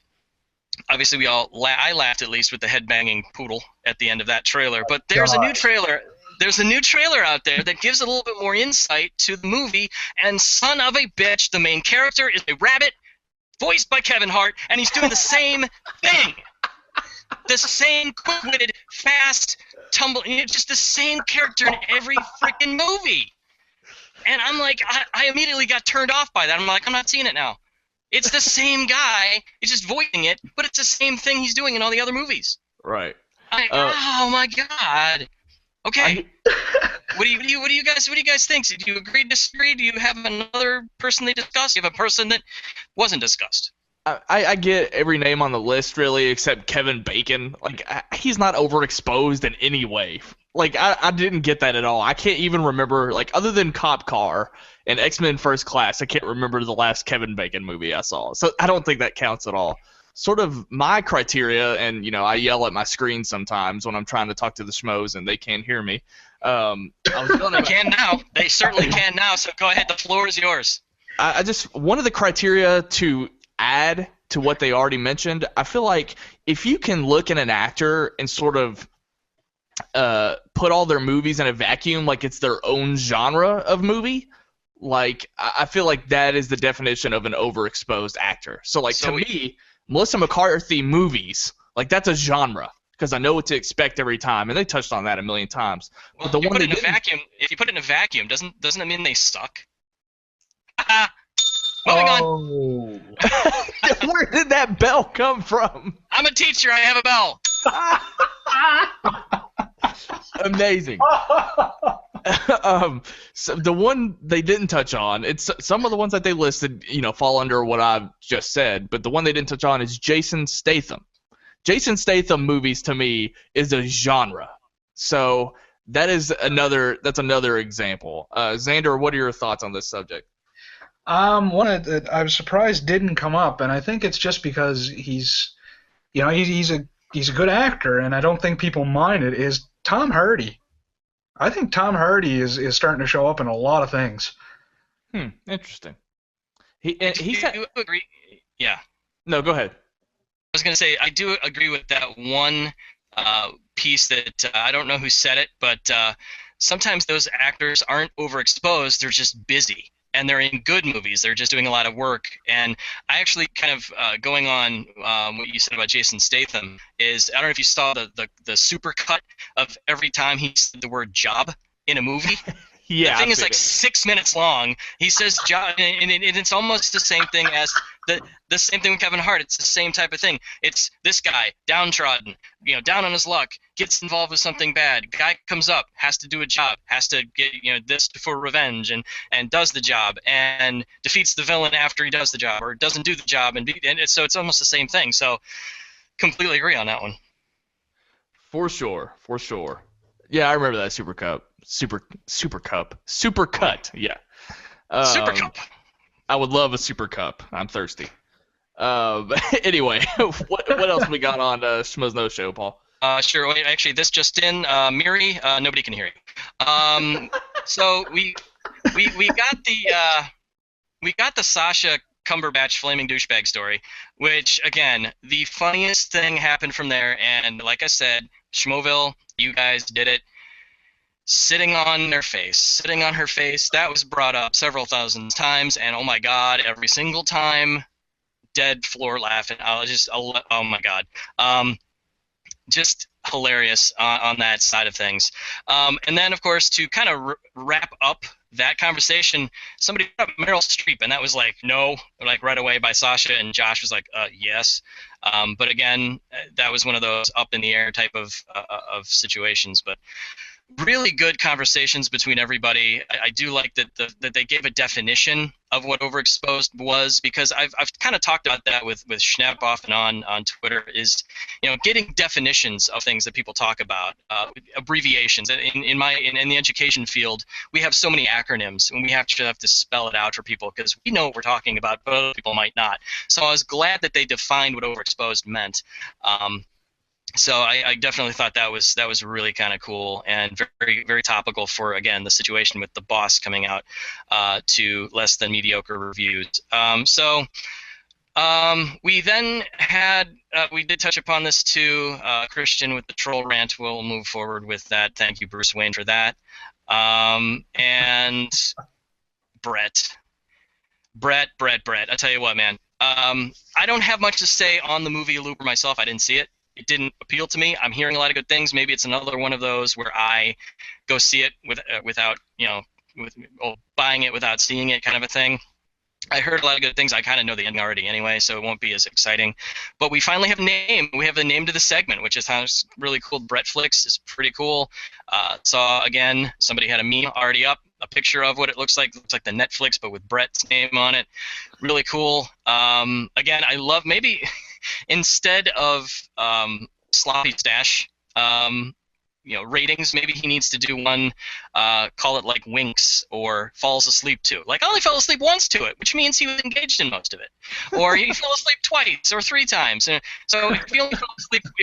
obviously I laughed at least with the head-banging poodle at the end of that trailer. But there's a new trailer. There's a new trailer out there that gives a little bit more insight to the movie. And son of a bitch, the main character is a rabbit, voiced by Kevin Hart, and he's doing the same thing. The same quick-witted, fast, just the same character in every freaking movie. And I'm like, I immediately got turned off by that. I'm like, I'm not seeing it now. It's the same guy. He's just voicing it, but it's the same thing he's doing in all the other movies. Right. Oh my God. Okay. What do you guys think? Do you agree, disagree? Do you have another person they discussed? Do you have a person that wasn't discussed? I get every name on the list really except Kevin Bacon. Like he's not overexposed in any way. Like I didn't get that at all. I can't even remember, like, other than Cop Car and X-Men First Class, I can't remember the last Kevin Bacon movie I saw. So I don't think that counts at all. Sort of my criteria, and I yell at my screen sometimes when I'm trying to talk to the schmoes and they can't hear me. They can now. They certainly can now. So go ahead. The floor is yours. I just, one of the criteria to add to what they already mentioned, I feel like if you can look at an actor and sort of put all their movies in a vacuum, like it's their own genre of movie, like I feel like that is the definition of an overexposed actor. So like to me, Melissa McCarthy movies, like that's a genre because I know what to expect every time, and they touched on that a million times. Well, but the one if you put it in a vacuum, doesn't it mean they suck? Moving on. Where did that bell come from? I'm a teacher. I have a bell. Amazing. So the one they didn't touch on, it's some of the ones that they listed, fall under what I've just said, but the one they didn't touch on is Jason Statham. Jason Statham movies to me is a genre. So that's another example. Xander, what are your thoughts on this subject? One that I was surprised didn't come up, and I think it's just because he's a good actor, and I don't think people mind it, is Tom Hardy. I think Tom Hardy is starting to show up in a lot of things. Interesting. Do you agree? Yeah. No, go ahead. I was going to say, I do agree with that one piece that I don't know who said it, but sometimes those actors aren't overexposed, they're just busy. And they're in good movies. They're just doing a lot of work. And I actually kind of going on what you said about Jason Statham is, I don't know if you saw the super cut of every time he said the word job in a movie. Yeah, The thing I've is seen like it. 6 minutes long. He says job, and it's almost the same thing as the same thing with Kevin Hart. It's the same type of thing. It's this guy, downtrodden, down on his luck, gets involved with something bad. Guy comes up, has to do a job, has to get this for revenge, and does the job, and defeats the villain after he does the job, or doesn't do the job, so it's almost the same thing. So completely agree on that one. For sure, for sure. Yeah, I remember that Super Cup. Super Cut. Yeah. Super Cup. I would love a Super Cup. I'm thirsty. Anyway, what else we got on Schmoes Know Show, Paul? Sure. Wait, actually, this just in. Miri, nobody can hear you. So we got the Sasha Cumberbatch flaming douchebag story, which again, the funniest thing happened from there. And like I said, Schmoeville, you guys did it. Sitting on her face, that was brought up several thousand times, and oh my god, every single time, dead floor laughing. Oh my god. Just hilarious on that side of things. And then, of course, to kind of wrap up that conversation, somebody brought up Meryl Streep, and that was like, no, like right away by Sasha, and Josh was like, yes. But again, that was one of those up in the air type of situations. But really good conversations between everybody. I do like that they gave a definition of what overexposed was, because I've kind of talked about that with Schnepp off and on Twitter, is getting definitions of things that people talk about, abbreviations. In the education field, we have so many acronyms, and we have to spell it out for people because we know what we're talking about, but other people might not. So I was glad that they defined what overexposed meant. So I definitely thought that was really kind of cool and very, very topical for, again, the situation with The Boss coming out to less than mediocre reviews. We then had we did touch upon this too, Christian, with the troll rant. We'll move forward with that. Thank you, Bruce Wayne, for that. And Brett. I tell you what, man. I don't have much to say on the movie Looper myself. I didn't see it. It didn't appeal to me. I'm hearing a lot of good things. Maybe it's another one of those where I go see it without buying it without seeing it, kind of a thing. I heard a lot of good things. I kind of know the ending already anyway, so it won't be as exciting. But we finally have a name. We have a name to the segment, which is really cool. Brettflix is pretty cool. Saw, again, somebody had a meme already up, a picture of what it looks like. It looks like the Netflix, but with Brett's name on it. Really cool. Again, I love maybe instead of Sloppy Stash ratings, maybe he needs to do one, call it like Winks or Falls Asleep to. Like, I only fell asleep once to it, which means he was engaged in most of it. Or he fell asleep twice or 3 times. And so if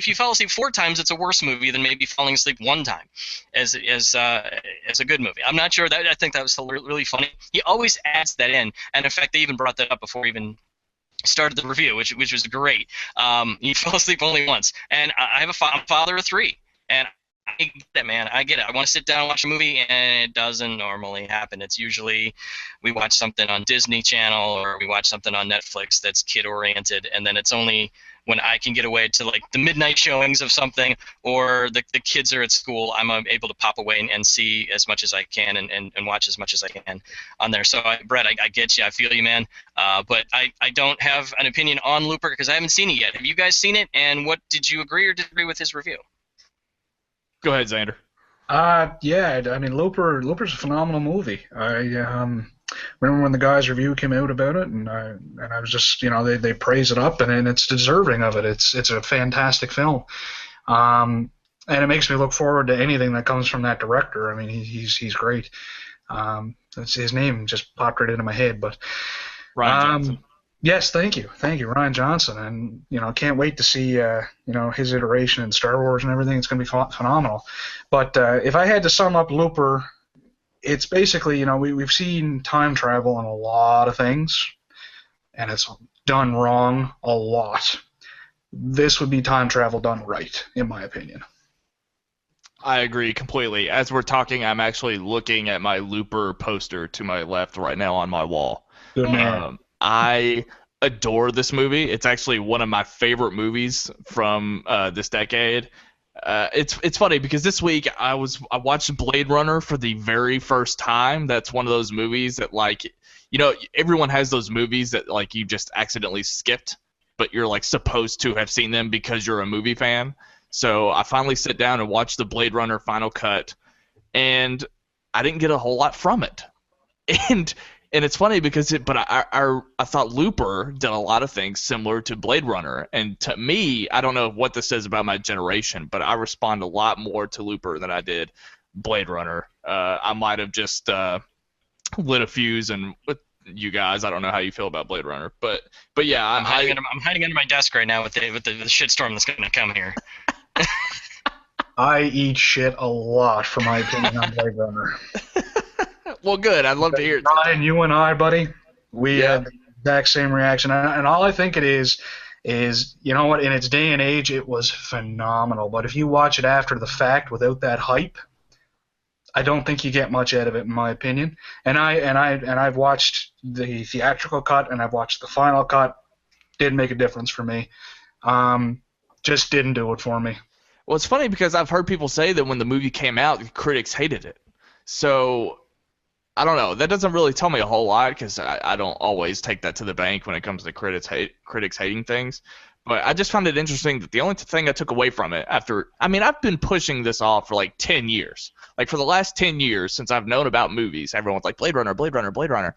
you fell asleep 4 times, it's a worse movie than maybe falling asleep 1 time as a good movie. I'm not sure. I think that was really funny. He always adds that in. And in fact, they even brought that up before even started the review, which was great. He fell asleep only once. And I'm a father of 3. And I get it, man. I get it. I want to sit down and watch a movie, and it doesn't normally happen. It's usually we watch something on Disney Channel or we watch something on Netflix that's kid-oriented, and then it's only when I can get away to like the midnight showings of something or the kids are at school, I'm able to pop away and see as much as I can and watch as much as I can on there. So, Brett, I get you. I feel you, man. But I don't have an opinion on Looper because I haven't seen it yet. Have you guys seen it, and what did you agree or disagree with his review? Go ahead, Xander. Yeah, I mean, Looper's a phenomenal movie. I remember when the guy's review came out about it, and I was just, they praise it up, and it's deserving of it. It's a fantastic film, and it makes me look forward to anything that comes from that director. I mean, he's great. His name just popped right into my head, but Rian Johnson. Yes, thank you, Rian Johnson, and can't wait to see his iteration in Star Wars and everything. It's going to be phenomenal. But if I had to sum up Looper, it's basically we've seen time travel in a lot of things, and it's done wrong a lot. This would be time travel done right, in my opinion. I agree completely. As we're talking, I'm actually looking at my Looper poster to my left right now on my wall. Good man. I adore this movie. It's actually one of my favorite movies from this decade. It's funny because this week I watched Blade Runner for the very first time. That's one of those movies that, like, everyone has those movies that, like, you just accidentally skipped, but you're, like, supposed to have seen them because you're a movie fan. So I finally sit down and watch the Blade Runner Final Cut, and I didn't get a whole lot from it. And it's funny because I thought Looper did a lot of things similar to Blade Runner, and to me, I don't know what this says about my generation, but I respond a lot more to Looper than I did Blade Runner. I might have just lit a fuse and with you guys. I don't know how you feel about Blade Runner, but yeah, I'm hiding under my desk right now with the shitstorm that's going to come here. I eat shit a lot for my opinion on Blade Runner. Well, good. I'd love to hear it. Ryan, you and I, buddy, we had the exact same reaction. And all I think it is, you know what, in its day and age, it was phenomenal. But if you watch it after the fact without that hype, I don't think you get much out of it, in my opinion. And I've watched the theatrical cut and I've watched the final cut. Didn't make a difference for me. Just didn't do it for me. Well, it's funny because I've heard people say that when the movie came out, the critics hated it. So I don't know. That doesn't really tell me a whole lot because I don't always take that to the bank when it comes to critics hating things. But I just found it interesting that the only thing I took away from it I've been pushing this off for like 10 years. Like for the last 10 years since I've known about movies, everyone's like Blade Runner, Blade Runner, Blade Runner.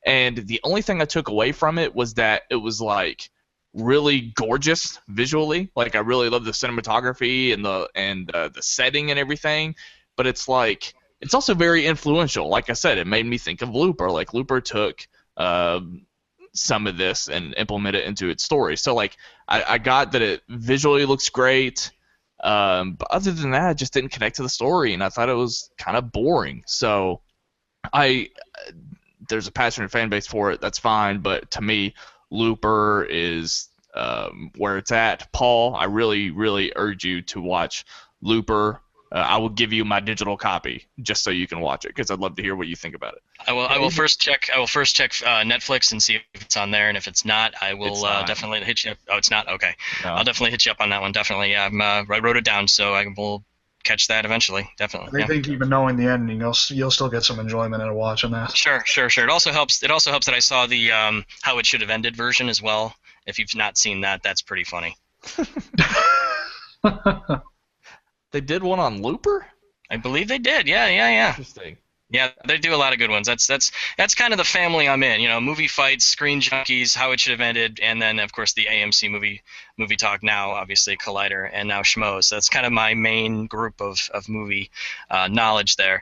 And the only thing I took away from it was that it was like really gorgeous visually. Like I really love the cinematography and the setting and everything. But it's like it's also very influential. Like I said, it made me think of Looper. Like Looper took some of this and implemented it into its story. So like I got that it visually looks great, but other than that, I just didn't connect to the story, and I thought it was kind of boring. So there's a passionate fan base for it. That's fine, but to me, Looper is where it's at. Paul, I really, really urge you to watch Looper. I will give you my digital copy just so you can watch it because I'd love to hear what you think about it. I will first check Netflix and see if it's on there, and if it's not, I will definitely hit you up. Oh, it's not? Okay. No. I'll definitely hit you up on that one. Definitely. Yeah, I wrote it down, so I will catch that eventually. Definitely. I think even knowing the ending, you'll still get some enjoyment out of watching that. Sure. It also helps that I saw the How It Should Have Ended version as well. If you've not seen that, that's pretty funny. They did one on Looper? I believe they did. Yeah. Interesting. Yeah, they do a lot of good ones. That's kind of the family I'm in. You know, movie fights, Screen Junkies, How It Should Have Ended, and then of course the AMC movie talk now, obviously Collider, and now Schmoes. So that's kind of my main group of movie knowledge there.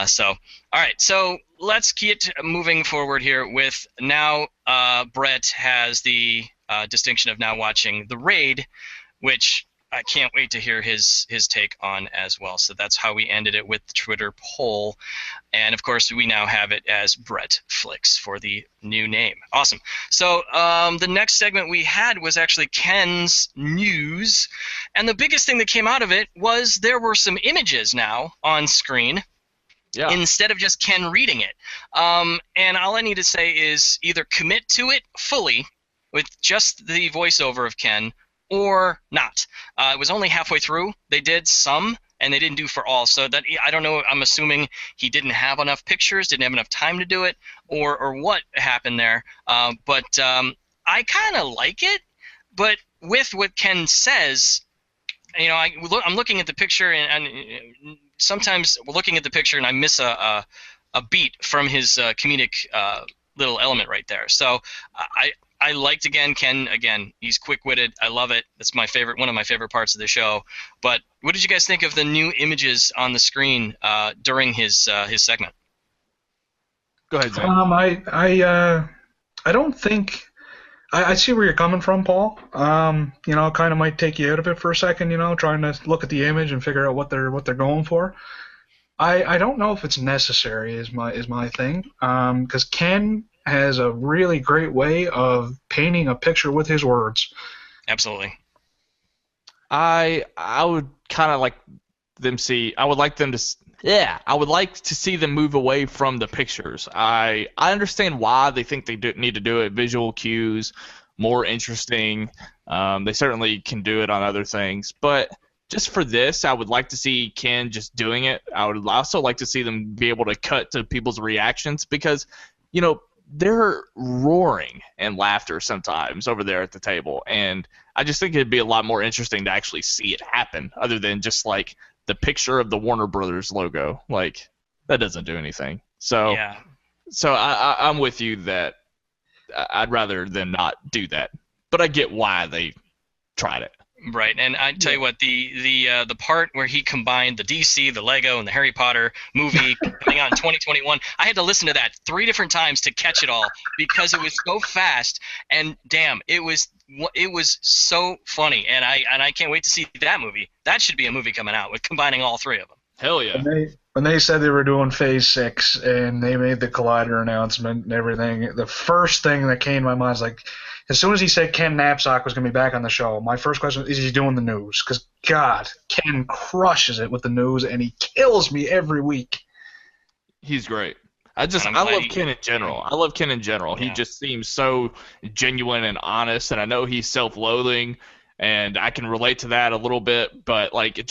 So all right, so let's get moving forward here with now. Brett has the distinction of now watching The Raid, which I can't wait to hear his take on as well. So that's how we ended it with the Twitter poll. And, of course, we now have it as Brett Flicks for the new name. Awesome. So the next segment we had was actually Ken's news. And the biggest thing that came out of it was there were some images now on screen. Yeah. Instead of just Ken reading it. And all I need to say is either commit to it fully with just the voiceover of Ken, or not. It was only halfway through. They did some, and they didn't do for all. So that I don't know. I'm assuming he didn't have enough pictures, didn't have enough time to do it, or what happened there. But I kind of like it. But with what Ken says, you know, I'm looking at the picture, and sometimes we're looking at the picture, and I miss a beat from his comedic little element right there. So I liked Ken. Again, he's quick-witted. I love it. That's one of my favorite parts of the show. But what did you guys think of the new images on the screen during his segment? Go ahead, Zach. I don't think I see where you're coming from, Paul. You know, it kind of might take you out of it for a second. You know, trying to look at the image and figure out what they're going for. I don't know if it's necessary. Is my thing. Because Ken has a really great way of painting a picture with his words. Absolutely. I would kind of like them see. I would like them to. Yeah, I would like to see them move away from the pictures. I understand why they think they need to do it. Visual cues, more interesting. They certainly can do it on other things, but just for this, I would like to see Ken just doing it. I would also like to see them be able to cut to people's reactions because, they're roaring in laughter sometimes over there at the table, and I just think it'd be a lot more interesting to actually see it happen, other than just like the picture of the Warner Brothers logo. Like that doesn't do anything. So, Yeah. so I'm with you that I'd rather them not do that, but I get why they tried it. Right, and I tell you what, the part where he combined the DC, the Lego, and the Harry Potter movie coming out in 2021, I had to listen to that 3 different times to catch it all because it was so fast, and damn, it was so funny, and I can't wait to see that movie. That should be a movie coming out with combining all 3 of them. Hell yeah! When they said they were doing Phase 6 and they made the Collider announcement and everything, the first thing that came to my mind is like, as soon as he said Ken Knapsack was going to be back on the show, my first question is he doing the news? Because, God, Ken crushes it with the news, and he kills me every week. He's great. I love Ken in general. I love Ken in general. Yeah. He just seems so genuine and honest, and I know he's self-loathing, and I can relate to that a little bit, but, like,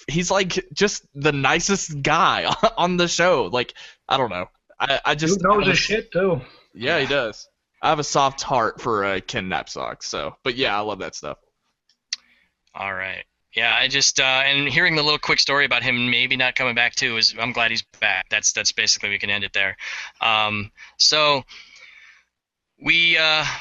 he's, like, just the nicest guy on the show. Like, I don't know. I just... He knows his shit, too. Yeah, he does. I have a soft heart for Ken Knapsack, so, but yeah, I love that stuff. All right. Yeah, I just and hearing the little quick story about him maybe not coming back too is I'm glad he's back. That's basically we can end it there. So we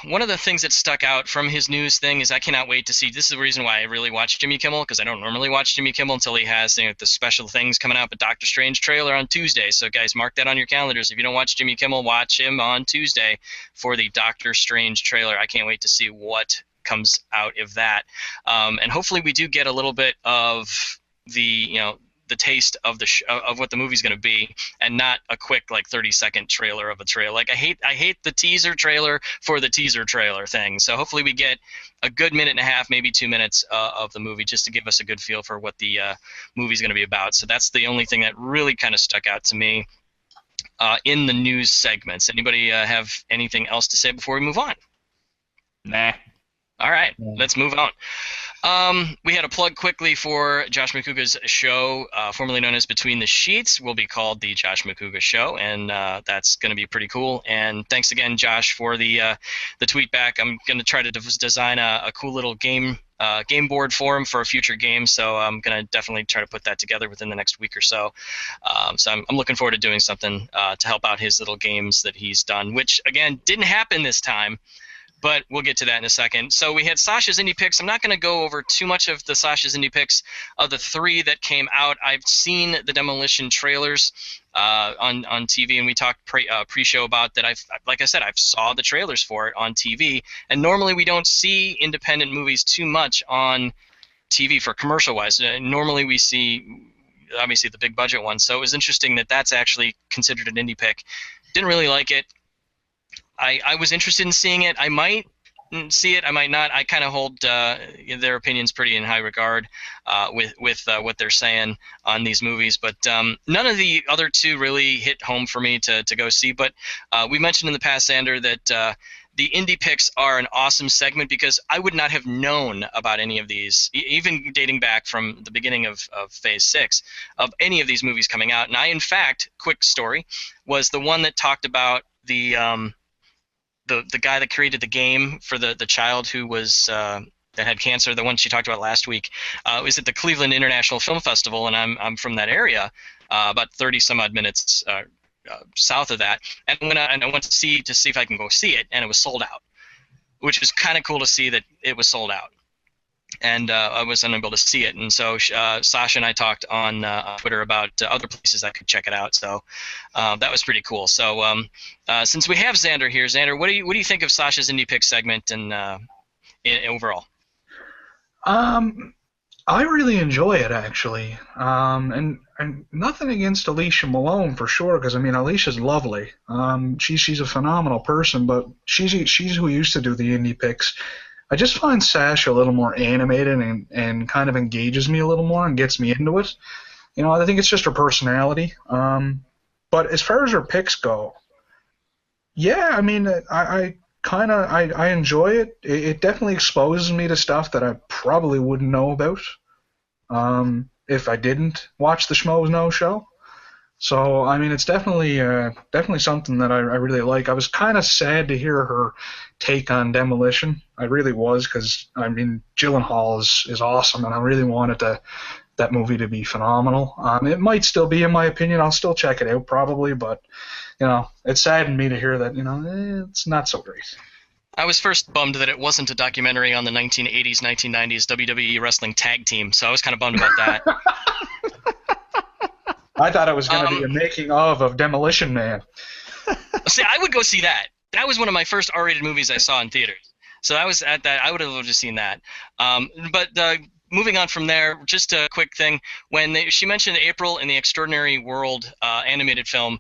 one of the things that stuck out from his news thing is I cannot wait to see. This is the reason why I really watch Jimmy Kimmel, because I don't normally watch Jimmy Kimmel until he has the special things coming out. But Doctor Strange trailer on Tuesday, so guys, mark that on your calendars. If you don't watch Jimmy Kimmel, watch him on Tuesday for the Doctor Strange trailer. I can't wait to see what comes out of that, and hopefully we do get a little bit of the the taste of of what the movie's going to be, and not a quick 30-second trailer of a trailer. Like I hate the teaser trailer for the teaser trailer thing. So hopefully we get a good minute and a half, maybe 2 minutes of the movie, just to give us a good feel for what the movie's going to be about. So that's the only thing that really kind of stuck out to me in the news segments. Anybody have anything else to say before we move on? Nah. All right, let's move on. We had a plug quickly for Josh McCouga's show, formerly known as Between the Sheets, will be called the Josh McCouga Show, and that's going to be pretty cool. And thanks again, Josh, for the tweet back. I'm going to try to design a cool little game board for him for a future game, so I'm going to definitely try to put that together within the next week or so. So I'm looking forward to doing something to help out his little games that he's done, which, again, didn't happen this time. But we'll get to that in a second. So we had Sasha's Indie Picks. I'm not going to go over too much of the Sasha's Indie Picks of the 3 that came out. I've seen the Demolition trailers on TV, and we talked pre-show about that. Like I said, I've saw the trailers for it on TV. And normally we don't see independent movies too much on TV for commercial-wise. Normally we see, obviously, the big budget ones. So it was interesting that that's actually considered an indie pick. Didn't really like it. I was interested in seeing it. I might see it. I might not. I kind of hold their opinions pretty in high regard with what they're saying on these movies. But none of the other 2 really hit home for me to go see. But we mentioned in the past, Xander, that the indie picks are an awesome segment because I would not have known about any of these, even dating back from the beginning of Phase 6, of any of these movies coming out. And I, in fact, quick story, was the one that talked about the guy that created the game for the child who was that had cancer, the one she talked about last week, was at the Cleveland International Film Festival, and I'm from that area, about 30 some odd minutes south of that, and I went to see if I can go see it, and it was sold out, which was kind of cool to see that it was sold out. And I was unable to see it, and so Sasha and I talked on Twitter about other places I could check it out. So that was pretty cool. So since we have Xander here, Xander, what do you think of Sasha's Indie Pick segment and overall? I really enjoy it, actually, and nothing against Alicia Malone for sure, because I mean Alicia's lovely. She's a phenomenal person, but she's who used to do the Indie Picks. I just find Sasha a little more animated and kind of engages me a little more and gets me into it. I think it's just her personality. But as far as her picks go, yeah, I mean, I enjoy it. It definitely exposes me to stuff that I probably wouldn't know about. if I didn't watch the Schmoes Know show. So, I mean, it's definitely something that I really like. I was kind of sad to hear her take on Demolition. I really was, because, I mean, Gyllenhaal is awesome, and I really wanted that movie to be phenomenal. It might still be, in my opinion. I'll still check it out, probably, but, it saddened me to hear that, it's not so great. I was first bummed that it wasn't a documentary on the 1980s, 1990s WWE wrestling tag team, so I was kind of bummed about that. I thought it was going to be a making of Demolition Man. See, I would go see that. That was one of my first R-rated movies I saw in theaters. So I was at that. I would have loved to have seen that. But moving on from there, just a quick thing. When she mentioned April in the Extraordinary World animated film,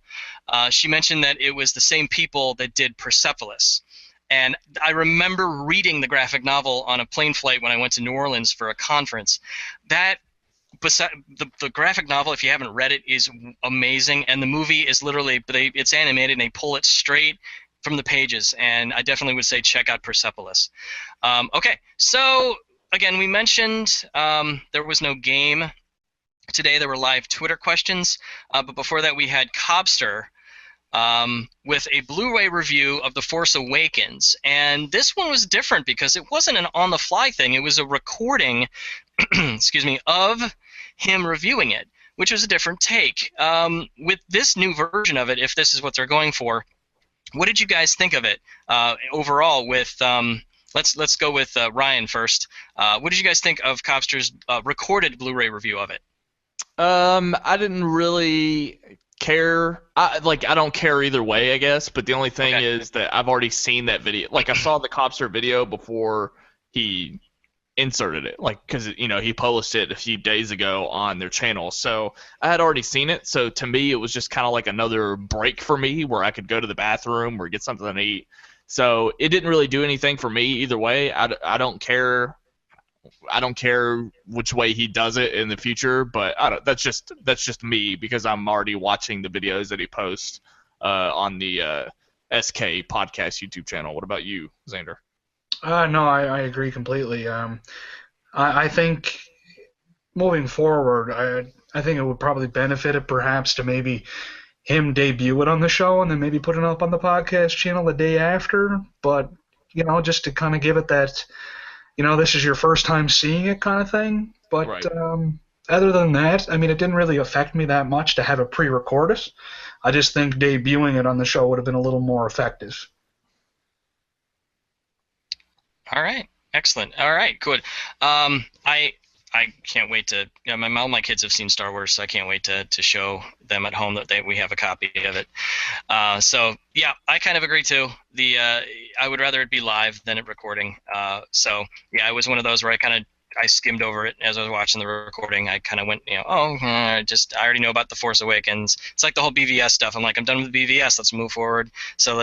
she mentioned that it was the same people that did Persepolis. And I remember reading the graphic novel on a plane flight when I went to New Orleans for a conference. The graphic novel, if you haven't read it, is amazing, and the movie is literally it's animated and they pull it straight from the pages, and I definitely would say check out Persepolis. Okay, so again, we mentioned there was no game today. There were live Twitter questions, but before that we had Cobster with a Blu-ray review of The Force Awakens, and this one was different because it wasn't an on-the-fly thing. It was a recording excuse me, of him reviewing it, which was a different take. With this new version of it, if this is what they're going for, what did you guys think of it overall? With let's go with Ryan first. What did you guys think of Cobster's recorded Blu-ray review of it? I didn't really care. I don't care either way, I guess. But the only thing is that I've already seen that video. Like, I saw the Cobster video before he inserted it, because he posted it a few days ago on their channel, so I had already seen it. So to me, it was just kind of like another break for me where I could go to the bathroom or get something to eat. So it didn't really do anything for me either way. I don't care. I don't care which way he does it in the future, but that's just me, because I'm already watching the videos that he posts on the SK podcast YouTube channel. What about you, Xander? No, I agree completely. I think moving forward, I think it would probably benefit it perhaps to maybe him debut it on the show and then maybe put it up on the podcast channel the day after. But, just to kind of give it that, this is your first time seeing it kind of thing. But right. Other than that, I mean, it didn't really affect me that much to have it pre-recorded. I just think debuting it on the show would have been a little more effective. All right, excellent. All right, good. I can't wait to. All my kids have seen Star Wars, so I can't wait to show them at home that we have a copy of it. So yeah, I kind of agree too. I would rather it be live than it recording. So yeah, it was one of those where I skimmed over it as I was watching the recording. I kind of went, I already know about The Force Awakens. It's like the whole BVS stuff. I'm like, I'm done with BVS. Let's move forward. So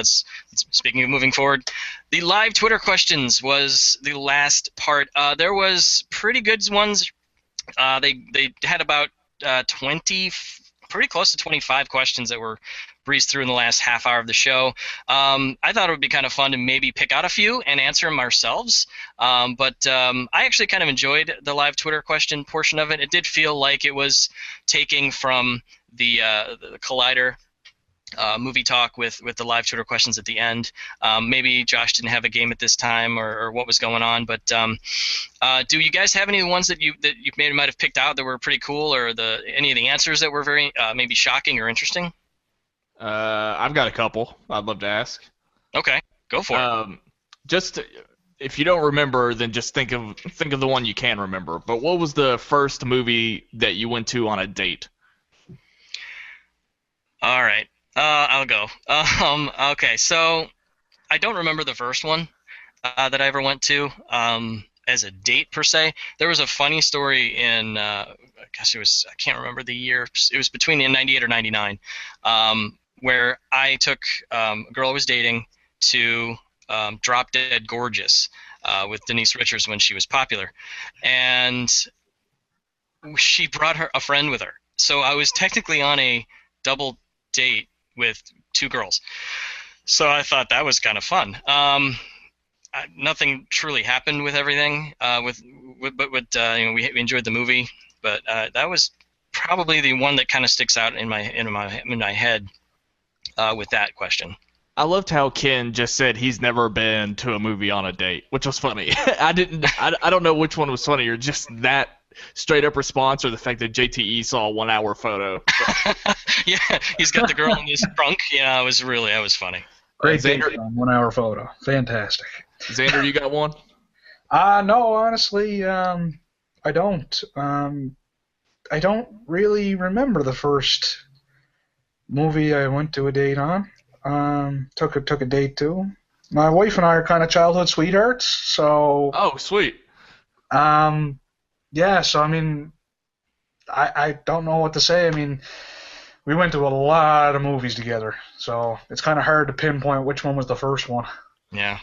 speaking of moving forward, the live Twitter questions was the last part. There was pretty good ones. They had about 20, pretty close to 25 questions that were breezed through in the last half hour of the show. I thought it would be kind of fun to maybe pick out a few and answer them ourselves. But I actually kind of enjoyed the live Twitter question portion of it. It did feel like it was taking from the Collider movie talk with the live Twitter questions at the end. Maybe Josh didn't have a game at this time or what was going on. But do you guys have any of the ones that you might have picked out that were pretty cool, or any of the answers that were very maybe shocking or interesting? I've got a couple I'd love to ask. Okay, go for it. Just if you don't remember, then just think of the one you can remember. But what was the first movie that you went to on a date? All right, I'll go. Okay, so I don't remember the first one that I ever went to as a date per se. There was a funny story in I can't remember the year. It was between the 98 or 99. Where I took a girl I was dating to Drop Dead Gorgeous with Denise Richards when she was popular. And she brought a friend with her. So I was technically on a double date with two girls. So I thought that was kind of fun. Nothing truly happened with everything. We enjoyed the movie. but that was probably the one that kind of sticks out in my head with that question. I loved how Ken just said he's never been to a movie on a date, which was funny. I don't know which one was funnier, just that straight up response or the fact that JTE saw a 1 hour photo. Yeah, he's got the girl in his trunk. Yeah, that was funny. Great Xander, 1 hour photo. Fantastic. Xander, you got one? No, honestly, I don't. I don't really remember the first movie I went to a date on. Took a date to. My wife and I are kind of childhood sweethearts, so. Oh, sweet. Yeah. So I mean, I don't know what to say. I mean, we went to a lot of movies together, so it's kind of hard to pinpoint which one was the first one. Yeah.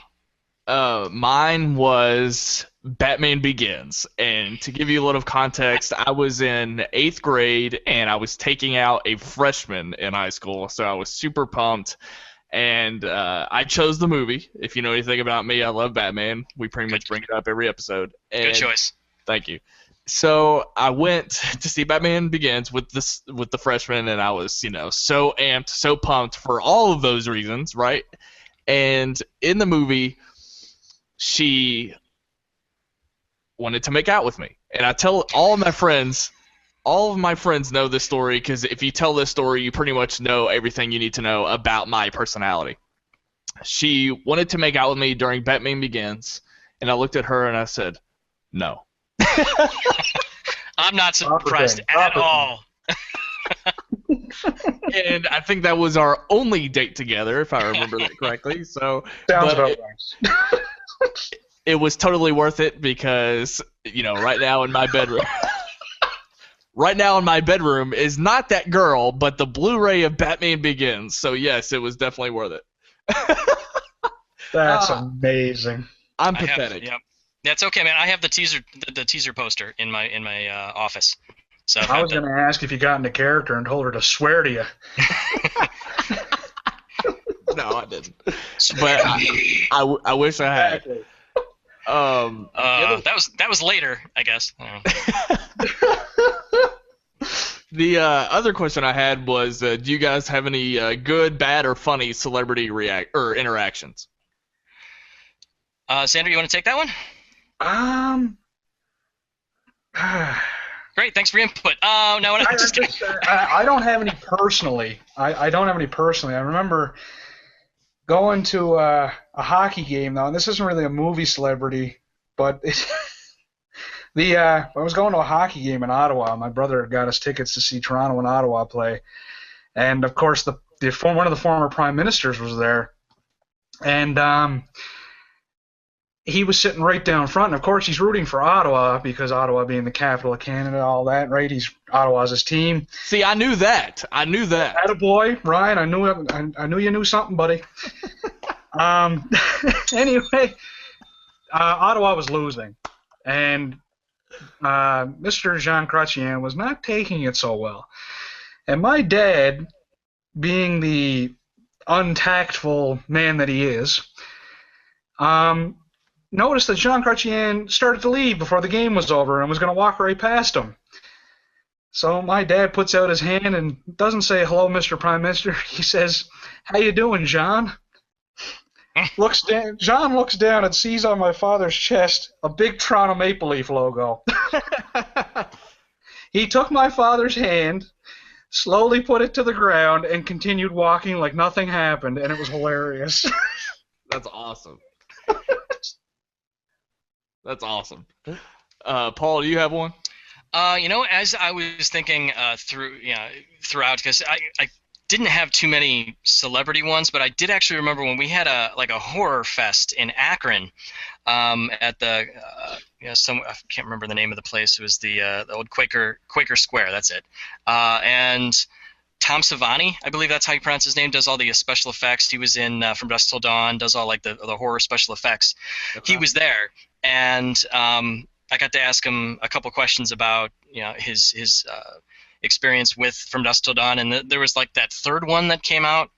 Mine was Batman Begins, and to give you a little context, I was in 8th grade, and I was taking out a freshman in high school, so I was super pumped, and I chose the movie. If you know anything about me, I love Batman. We pretty much bring it up every episode. And Good choice. Thank you. So I went to see Batman Begins with the freshman, and I was, so amped, so pumped for all of those reasons, right? And in the movie, she wanted to make out with me. And I tell all of my friends know this story because if you tell this story, you pretty much know everything you need to know about my personality. She wanted to make out with me during Batman Begins, and I looked at her and I said, no. I'm not surprised at all. And I think that was our only date together, if I remember that correctly. So Sounds about right. It was totally worth it because, right now in my bedroom is not that girl, but the Blu-ray of Batman Begins. So yes, it was definitely worth it. That's amazing. I'm pathetic. Yep. That's okay, man. I have the teaser poster in my office. So I was going to ask if you got into character and told her to swear to you. No, I didn't. But I wish I had. Exactly. That was later, I guess. The other question I had was, do you guys have any good, bad, or funny celebrity interactions? Xander, you want to take that one? Great, thanks for your input. No, I don't have any personally. I don't have any personally. I remember going to a hockey game, though, and this isn't really a movie celebrity, but I was going to a hockey game in Ottawa. My brother got us tickets to see Toronto and Ottawa play, and of course one of the former prime ministers was there, and he was sitting right down front, and of course he's rooting for Ottawa because Ottawa being the capital of Canada, all that, right? Ottawa's his team. See, I knew that. Attaboy, Ryan. I knew you knew something, buddy. Anyway, Ottawa was losing, and Mr. Jean Chrétien was not taking it so well. And my dad, being the untactful man that he is, noticed that Jean Chrétien started to leave before the game was over and was going to walk right past him. So my dad puts out his hand and doesn't say, hello, Mr. Prime Minister. He says, how you doing, Jean? Jean looks down and sees on my father's chest a big Toronto Maple Leaf logo. He took my father's hand, slowly put it to the ground, and continued walking like nothing happened, and it was hilarious. That's awesome. That's awesome. Paul, do you have one? As I was thinking throughout, because I didn't have too many celebrity ones, but I did actually remember when we had a horror fest in Akron, at the I can't remember the name of the place. It was the old Quaker Square. That's it. And Tom Savani, I believe that's how you pronounce his name, does all the special effects. He was in From Dusk Till Dawn, does all the horror special effects. Okay. He was there, and I got to ask him a couple questions about his experience with From Dusk Till Dawn, and there was that third one that came out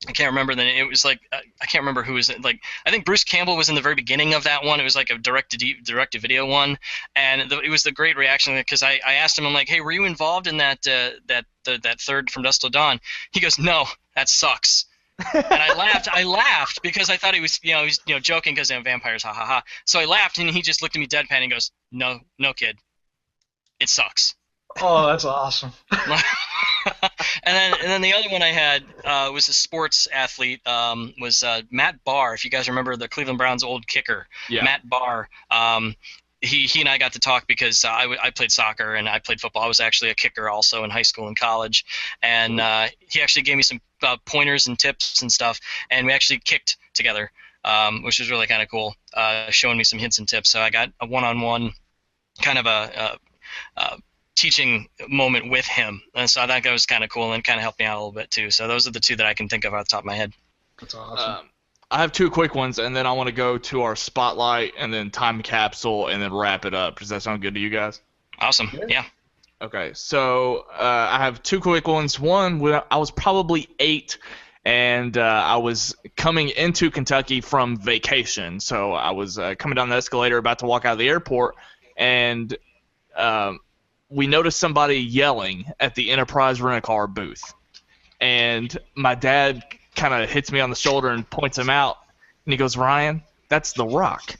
I can't remember the name. It was like I can't remember who was in, like I think Bruce Campbell was in the very beginning of that one. It was like a direct-to-video one, and it was the great reaction because I asked him, I'm like, hey, were you involved in that that third From Dusk Till Dawn? He goes, no, that sucks. And I laughed because I thought he was joking because I'm vampires, ha ha ha. So I laughed and he just looked at me deadpan and goes, no kid, it sucks. Oh, that's awesome. And then the other one I had was a sports athlete, was Matt Barr. If you guys remember the Cleveland Browns' old kicker, Yeah. Matt Barr. He and I got to talk because I played soccer and I played football. I was actually a kicker also in high school and college, and he actually gave me some pointers and tips and stuff, and we actually kicked together, which was really kind of cool, showing me some hints and tips. So I got a one-on-one kind of a teaching moment with him, and so I thought that was kind of cool and kind of helped me out a little bit too. So those are the two that I can think of off the top of my head. That's awesome. I have two quick ones, and then I want to go to our spotlight, and then time capsule, and then wrap it up. Does that sound good to you guys? Awesome. Yeah. Okay, so I have two quick ones. One, when I was probably 8, and I was coming into Kentucky from vacation. So I was coming down the escalator, about to walk out of the airport, and we noticed somebody yelling at the Enterprise Rent-A-Car booth. And my dad kind of hits me on the shoulder and points him out, and he goes, Ryan, that's The Rock.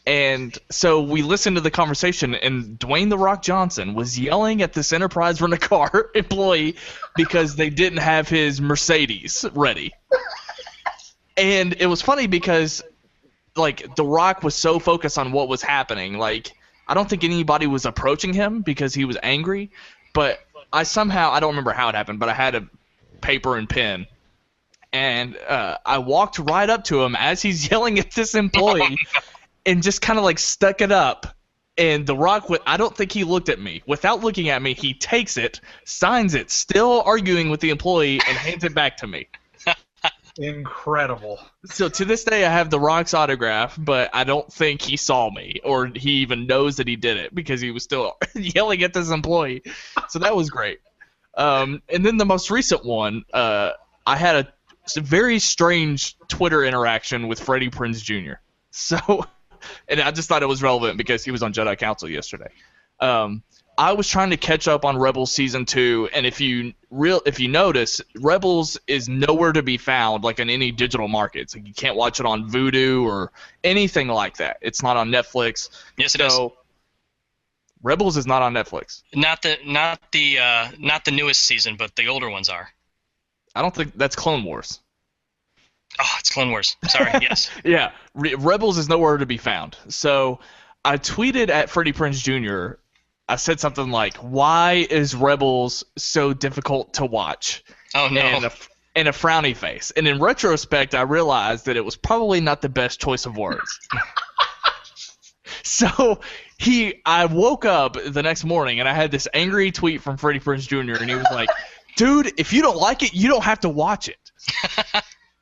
And so we listened to the conversation, and Dwayne The Rock Johnson was yelling at this Enterprise Rent-A-Car employee because they didn't have his Mercedes ready. And it was funny because, like, The Rock was so focused on what was happening. Like, I don't think anybody was approaching him because he was angry, but I don't remember how it happened, but I had a paper and pen. And I walked right up to him as he's yelling at this employee and just kind of like stuck it up. And The Rock, I don't think he looked at me. Without looking at me, he takes it, signs it, still arguing with the employee, and hands it back to me. Incredible. So to this day, I have The Rock's autograph, but I don't think he saw me or he even knows that he did it because he was still yelling at this employee. So that was great. And then the most recent one, I had a very strange Twitter interaction with Freddie Prinze Jr. So, and I just thought it was relevant because he was on Jedi Council yesterday. I was trying to catch up on Rebels Season 2, and if you notice, Rebels is nowhere to be found like in any digital markets. Like, you can't watch it on Vudu or anything like that. It's not on Netflix. Yes, it is. Rebels is not on Netflix. Not the newest season, but the older ones are. I don't think that's Clone Wars. Oh, it's Clone Wars. Sorry, yes. Yeah, Rebels is nowhere to be found. So I tweeted at Freddie Prinze Jr. I said something like, "Why is Rebels so difficult to watch?" Oh no. And a frowny face. And in retrospect, I realized that it was probably not the best choice of words. So I woke up the next morning and I had this angry tweet from Freddie Prinze Jr. and he was like, "Dude, if you don't like it, you don't have to watch it."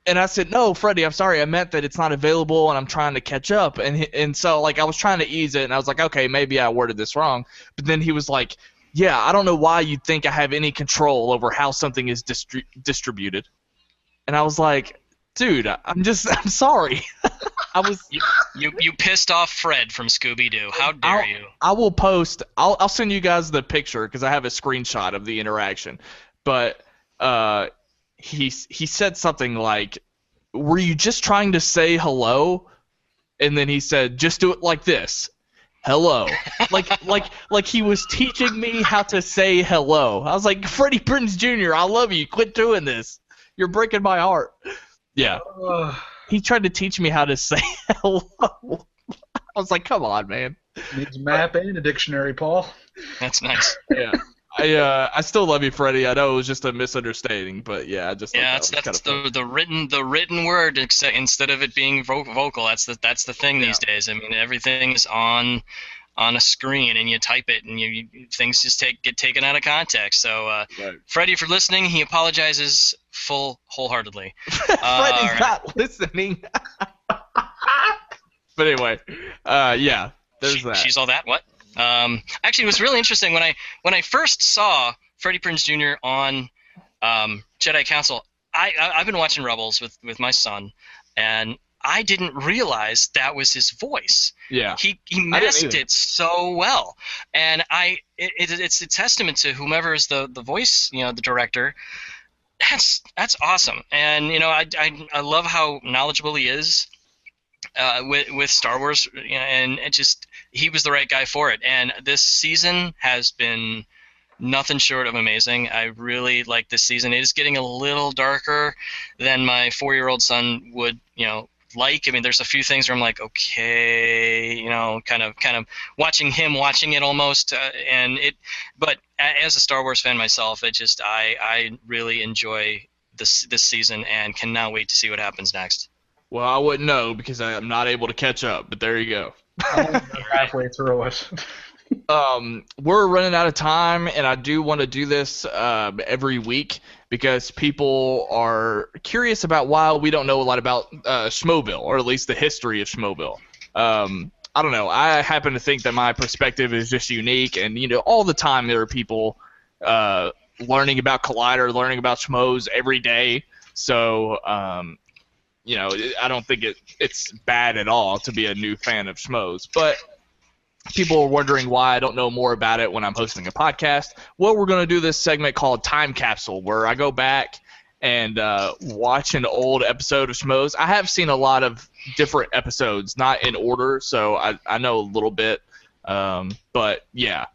And I said, "No, Freddie, I'm sorry. I meant that it's not available and I'm trying to catch up." And so, like, I was trying to ease it and I was like, okay, maybe I worded this wrong. But then he was like, "Yeah, I don't know why you'd think I have any control over how something is distributed." And I was like, "Dude, I'm sorry." You pissed off Fred from Scooby-Doo. How dare you? I will post. I'll send you guys the picture because I have a screenshot of the interaction. But he said something like, "Were you just trying to say hello?" And then he said, "Just do it like this, hello." like he was teaching me how to say hello. I was like, "Freddie Prinze Jr., I love you. Quit doing this. You're breaking my heart." Yeah. He tried to teach me how to say hello. I was like, come on, man. Needs a map and a dictionary, Paul. That's nice. Yeah. I still love you, Freddie. I know it was just a misunderstanding, but yeah, I just that's the written word instead of it being vocal. That's the thing these days. I mean, everything is on a screen and you type it and things just get taken out of context. So right. Freddie, for listening, he apologizes wholeheartedly. Freddie's not listening. But anyway, yeah, there's that. She's all that. What? Actually, it was really interesting when I first saw Freddie Prinze Jr. on Jedi Council. I've been watching Rebels with my son, and I didn't realize that was his voice. Yeah. He I didn't masked either. it so well, and it's a testament to whomever is the voice, the director. That's awesome, and I love how knowledgeable he is with Star Wars, and it just he was the right guy for it. And this season has been nothing short of amazing. I really like this season. It is getting a little darker than my 4-year-old son would, like. I mean, there's a few things where I'm like, okay, kind of watching it almost, and it. But as a Star Wars fan myself, I really enjoy this season and cannot wait to see what happens next. Well, I wouldn't know because I'm not able to catch up, but there you go. I'm halfway through it. We're running out of time, and I do want to do this every week because people are curious about why we don't know a lot about Schmoeville, or at least the history of Schmoeville. I don't know. I happen to think that my perspective is just unique, and all the time there are people learning about Collider, learning about Schmoes every day. So I don't think it's bad at all to be a new fan of Schmoes, but people are wondering why I don't know more about it when I'm hosting a podcast. Well, we're going to do this segment called Time Capsule, where I go back and watch an old episode of Schmoes. I have seen a lot of different episodes, not in order, so I know a little bit. But, yeah.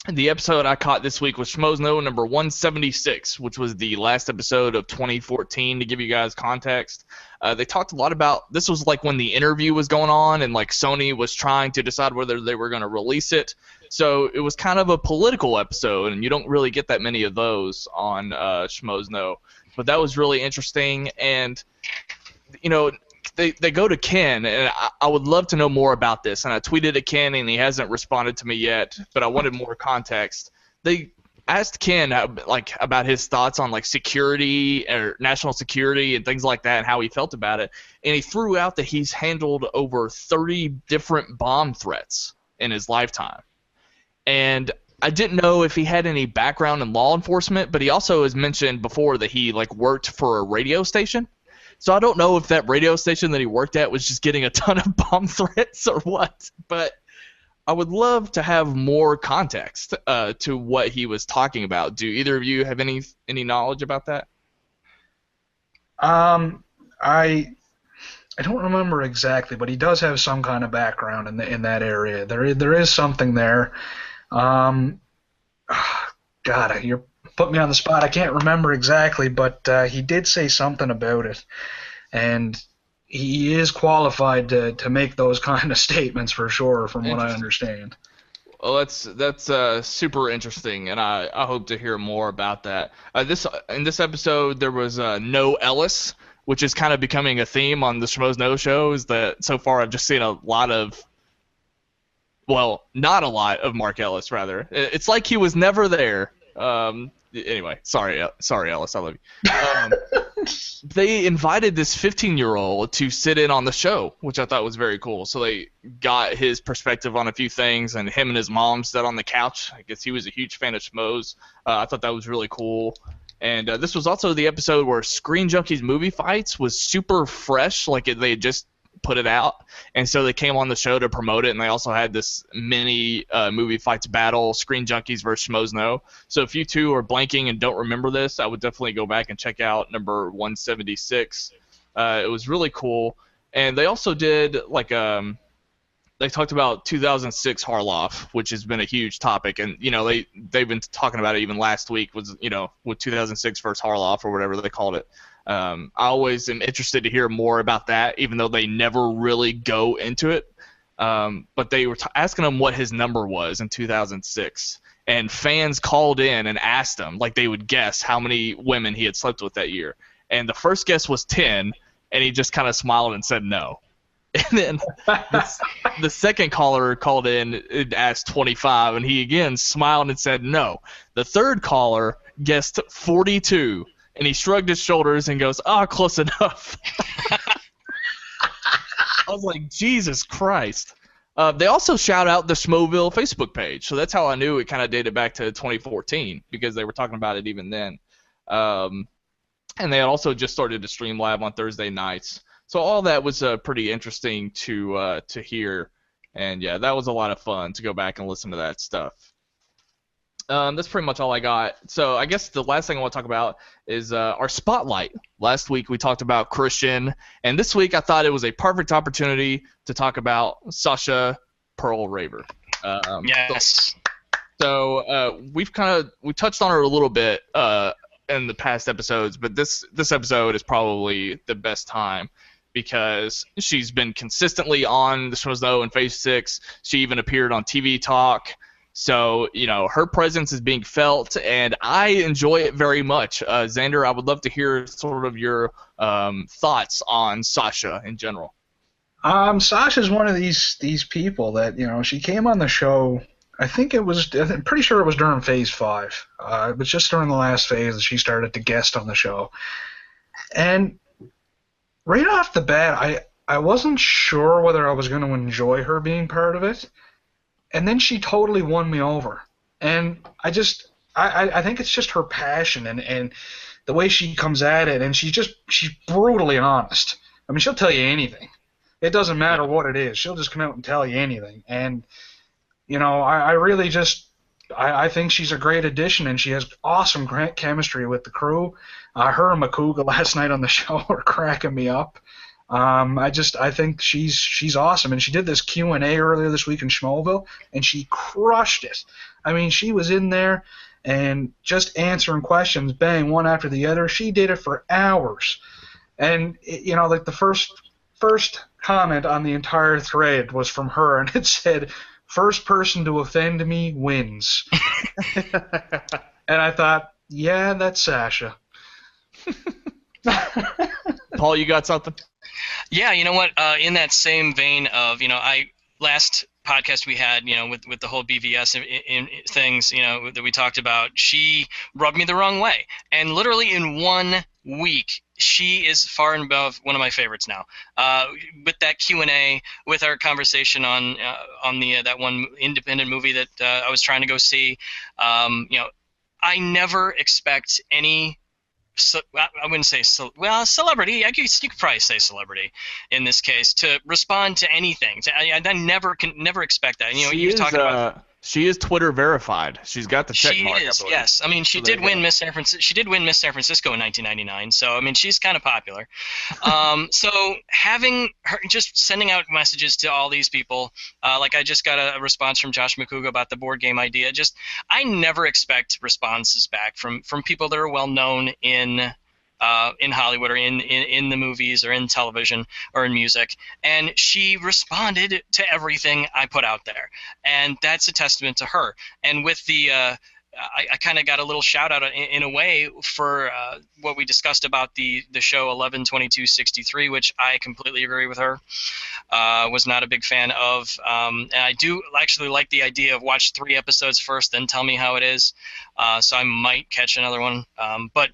The episode I caught this week was Schmoes Know number 176, which was the last episode of 2014, to give you guys context. They talked a lot about, this was like when the interview was going on and like Sony was trying to decide whether they were going to release it. So it was kind of a political episode, and you don't really get that many of those on Schmoes Know. But that was really interesting, and they go to Ken, and I would love to know more about this. And I tweeted at Ken, and he hasn't responded to me yet, but I wanted more context. They asked Ken about his thoughts on security or national security and things like that, and how he felt about it. And he threw out that he's handled over 30 different bomb threats in his lifetime. And I didn't know if he had any background in law enforcement, but he also has mentioned before that he worked for a radio station. So I don't know if that radio station that he worked at was just getting a ton of bomb threats or what, but I would love to have more context to what he was talking about. Do either of you have any knowledge about that? I don't remember exactly, but he does have some kind of background in that area. There is something there. God, you're put me on the spot. I can't remember exactly, but he did say something about it, and he is qualified to make those kind of statements for sure, from what I understand. Well, that's super interesting, and I hope to hear more about that. In this episode, there was No Ellis, which is kind of becoming a theme on the Schmoes Know show. Is that so far I've just seen a lot of, well, not a lot of Mark Ellis, rather. It's like he was never there. Anyway, sorry, Ellis, I love you. They invited this 15-year-old to sit in on the show, which I thought was very cool. So they got his perspective on a few things, and him and his mom sat on the couch. I guess he was a huge fan of Schmoes. I thought that was really cool. And this was also the episode where Screen Junkies Movie Fights was super fresh, they had just put it out, and so they came on the show to promote it, and they also had this mini movie fights battle, Screen Junkies versus Schmoes Know. So if you two are blanking and don't remember this, I would definitely go back and check out number 176. It was really cool. And they also did they talked about 2006 Harloff, which has been a huge topic, and they've been talking about it even last week with 2006 versus Harloff, or whatever they called it. I always am interested to hear more about that, even though they never really go into it. But they were asking him what his number was in 2006, and fans called in and asked him, they would guess how many women he had slept with that year. And the first guess was 10, and he just kind of smiled and said no. And then the second caller called in and asked 25, and he again smiled and said no. The third caller guessed 42. And he shrugged his shoulders and goes, close enough. I was like, Jesus Christ. They also shout out the Schmoeville Facebook page. So that's how I knew it kind of dated back to 2014, because they were talking about it even then. and they had also just started to stream live on Thursday nights. So all that was pretty interesting to hear, and yeah, that was a lot of fun to go back and listen to that stuff. That's pretty much all I got. So I guess the last thing I want to talk about is our spotlight. Last week we talked about Christian, and this week I thought it was a perfect opportunity to talk about Sasha Perl-Raver. Yes. So we touched on her a little bit in the past episodes, but this episode is probably the best time because she's been consistently on the Schmoes Know and Phase 6. She even appeared on TV Talk. So, her presence is being felt, and I enjoy it very much. Xander, I would love to hear sort of your thoughts on Sasha in general. Sasha's one of these people that, she came on the show, I'm pretty sure it was during Phase 5. It was just during the last phase that she started to guest on the show. And right off the bat, I wasn't sure whether I was going to enjoy her being part of it. And then she totally won me over. And I think it's just her passion and the way she comes at it, and she's brutally honest. I mean, she'll tell you anything. It doesn't matter what it is. She'll just come out and tell you anything. And, I really I think she's a great addition, and she has awesome chemistry with the crew. Her and Makuga last night on the show are cracking me up. I think she's awesome, and she did this Q&A earlier this week in Schmoeville, and she crushed it. I mean, she was in there and just answering questions, bang, one after the other. She did it for hours, and like the first comment on the entire thread was from her, and it said, "First person to offend me wins." And I thought, yeah, that's Sasha. Paul, you got something? Yeah, you know what? In that same vein of, last podcast we had, with the whole BVS in things, that we talked about, she rubbed me the wrong way. And literally in 1 week, she is far and above one of my favorites now. With that Q&A, with our conversation on the that one independent movie that I was trying to go see, I never expect any. So, I wouldn't say celebrity. I guess you could probably say celebrity in this case to respond to anything. I can never expect that. You're talking about. She is Twitter verified. She's got the check mark. She is, yes. I mean, she did win Miss San Francisco. She did win Miss San Francisco in 1999. So I mean, she's kind of popular. So having her, just sending out messages to all these people, like I just got a response from Josh McCouga about the board game idea. I never expect responses back from people that are well known in Hollywood or in the movies or in television or in music, and she responded to everything I put out there, and that's a testament to her. And with the I kind of got a little shout out in a way for what we discussed about the show 11/22/63, which I completely agree with her. Was not a big fan of, and I do actually like the idea of watch 3 episodes first, then tell me how it is. So I might catch another one, but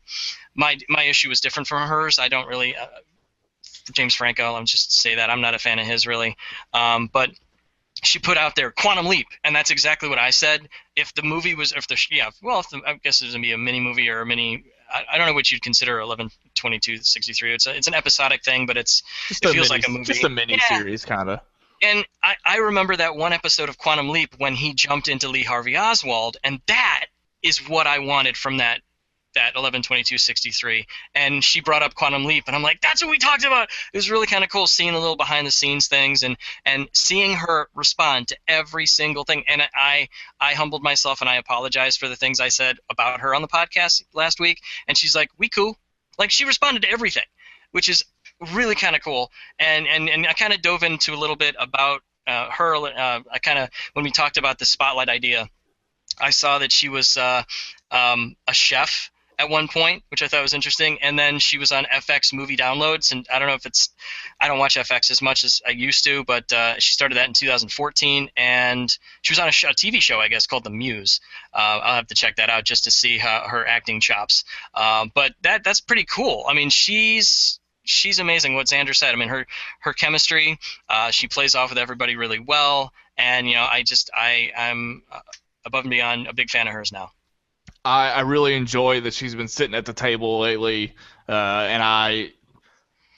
my issue was different from hers. I don't really James Franco. I'll just say that I'm not a fan of his really, but she put out there Quantum Leap, and that's exactly what I said. If the movie was, I guess it was gonna be a mini movie or a mini. I don't know what you'd consider 11/22/63. It's an episodic thing, but it feels like a movie. Just a mini series, kind of. And I remember that one episode of Quantum Leap when he jumped into Lee Harvey Oswald, and that is what I wanted from that 11/22/63, and she brought up Quantum Leap, and I'm like, that's what we talked about. It was really kind of cool seeing the little behind the scenes things and seeing her respond to every single thing. And I humbled myself and I apologized for the things I said about her on the podcast last week, and she's like, we cool. Like, she responded to everything, which is really kind of cool. And I kind of dove into a little bit about her. When we talked about the spotlight idea, I saw that she was a chef at one point, which I thought was interesting, and then she was on FX movie downloads, and I don't know if I don't watch FX as much as I used to, but she started that in 2014, and she was on a TV show, I guess, called The Muse. I'll have to check that out just to see her acting chops, but that's pretty cool. I mean, she's amazing. What Xander said, I mean, her chemistry, she plays off with everybody really well, and I'm above and beyond a big fan of hers now. I really enjoy that she's been sitting at the table lately, and I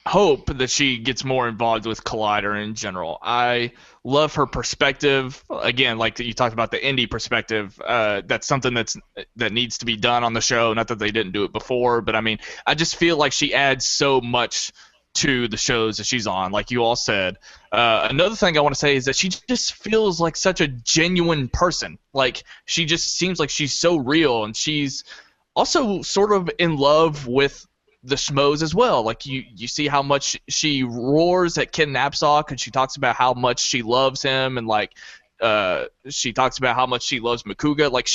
hope that she gets more involved with Collider in general. I love her perspective. Again, like you talked about the indie perspective, that's something that needs to be done on the show. Not that they didn't do it before, but I mean, I just feel like she adds so much to the shows that she's on, like you all said. Another thing I want to say is that she just feels like such a genuine person. Like, she just seems like she's so real, and she's also sort of in love with the Schmoes as well. Like, you see how much she roars at Ken Napzok, and she talks about how much she loves him, and like she talks about how much she loves Makuga. Like,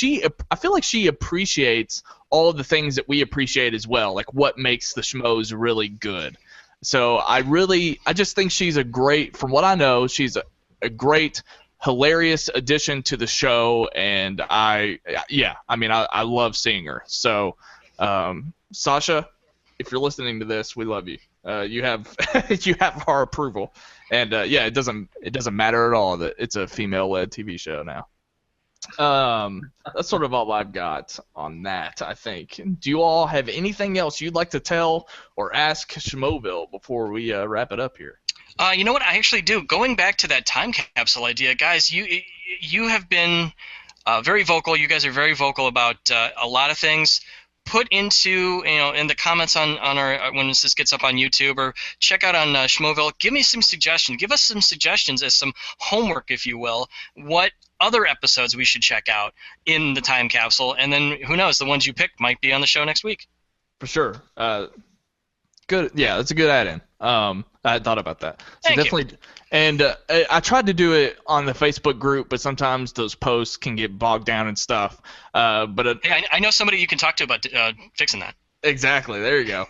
I feel like she appreciates all of the things that we appreciate as well, like what makes the Schmoes really good. So I just think she's from what I know, she's a great, hilarious addition to the show, and I love seeing her. So, Sasha, if you're listening to this, we love you. You have you have our approval, and it doesn't matter at all that it's a female-led TV show now. That's sort of all I've got on that, I think. Do you all have anything else you'd like to tell or ask Schmoeville before we wrap it up here? You know what? I actually do. Going back to that time capsule idea, guys, you have been very vocal. You guys are very vocal about a lot of things. Put into, in the comments on our when this gets up on YouTube, or check out on Schmoeville. Give me some suggestions. Give us some suggestions as some homework, if you will. What other episodes we should check out in the time capsule, and then who knows, the ones you picked might be on the show next week. For sure. Good. Yeah, that's a good add-in. I had thought about that. So definitely. You. And I tried to do it on the Facebook group, but sometimes those posts can get bogged down and stuff. Hey, I know somebody you can talk to about fixing that. Exactly. There you go.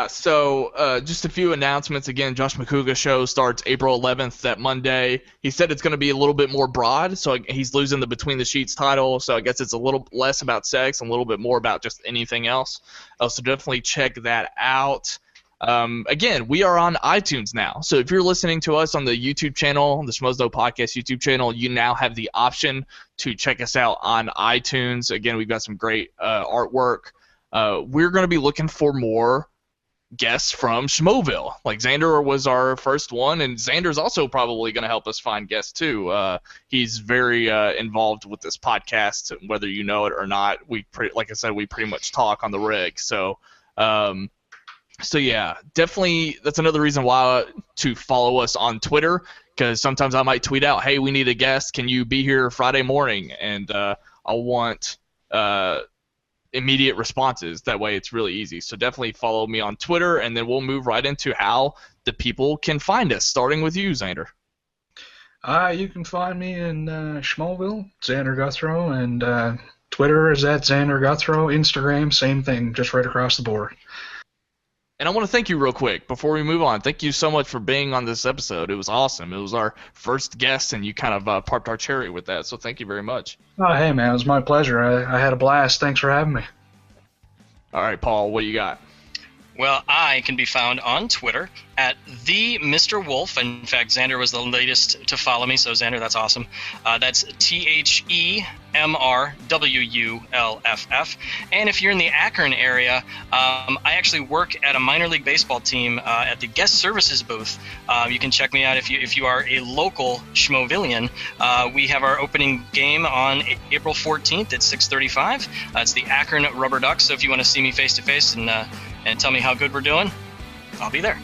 So just a few announcements. Again, Josh Makuga show starts April 11th, that Monday. He said it's going to be a little bit more broad, so he's losing the Between the Sheets title, so I guess it's a little less about sex and a little bit more about just anything else. So definitely check that out. Again, we are on iTunes now, so if you're listening to us on the YouTube channel, the Schmoes Know Podcast YouTube channel, you now have the option to check us out on iTunes. Again, we've got some great artwork. We're going to be looking for more guests from Schmoeville. Like, Xander was our first one, and Xander's also probably going to help us find guests too. He's very involved with this podcast, whether you know it or not. Like I said, we pretty much talk on the rig. So yeah, definitely that's another reason why to follow us on Twitter, because sometimes I might tweet out, hey, we need a guest. Can you be here Friday morning? And I'll want immediate responses. That way it's really easy. So definitely follow me on Twitter, and then we'll move right into how the people can find us, starting with you, Xander. You can find me in Schmoeville, Xander Gouthro, and Twitter is at Xander Gouthro. Instagram, same thing, just right across the board. And I want to thank you real quick before we move on. Thank you so much for being on this episode. It was awesome. It was our first guest, and you kind of popped our cherry with that, so thank you very much. Oh, hey, man, it was my pleasure. I had a blast. Thanks for having me. All right, Paul, what do you got? Well, I can be found on Twitter at the Mr. Wolf. In fact, Xander was the latest to follow me, so Xander, that's awesome. That's TheMrWuLFF. And if you're in the Akron area, I actually work at a minor league baseball team at the guest services booth. You can check me out if you are a local Schmoevillian. We have our opening game on April 14th at 6:35. It's the Akron Rubber Ducks. So if you want to see me face to face and tell me how good we're doing, I'll be there.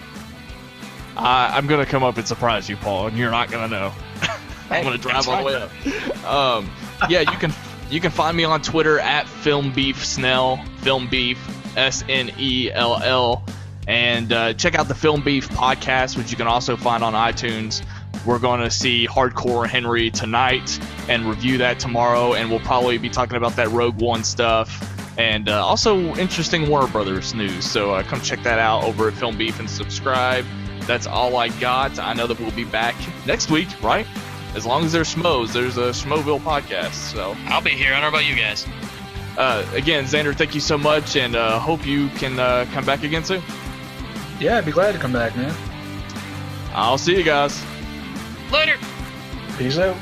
I'm going to come up and surprise you, Paul, and you're not going to know. I'm going to drive all the way up. You can find me on Twitter at FilmBeefSnell, FilmBeef, SNELL, and check out the Film Beef podcast, which you can also find on iTunes. We're going to see Hardcore Henry tonight and review that tomorrow, and we'll probably be talking about that Rogue One stuff. And also interesting Warner Brothers news. So come check that out over at Film Beef and subscribe. That's all I got. I know that we'll be back next week, right? As long as there's Schmoes, there's a Schmoeville podcast. So I'll be here. I don't know about you guys. Again, Xander, thank you so much, and hope you can come back again soon. Yeah, I'd be glad to come back, man. I'll see you guys. Later. Peace out.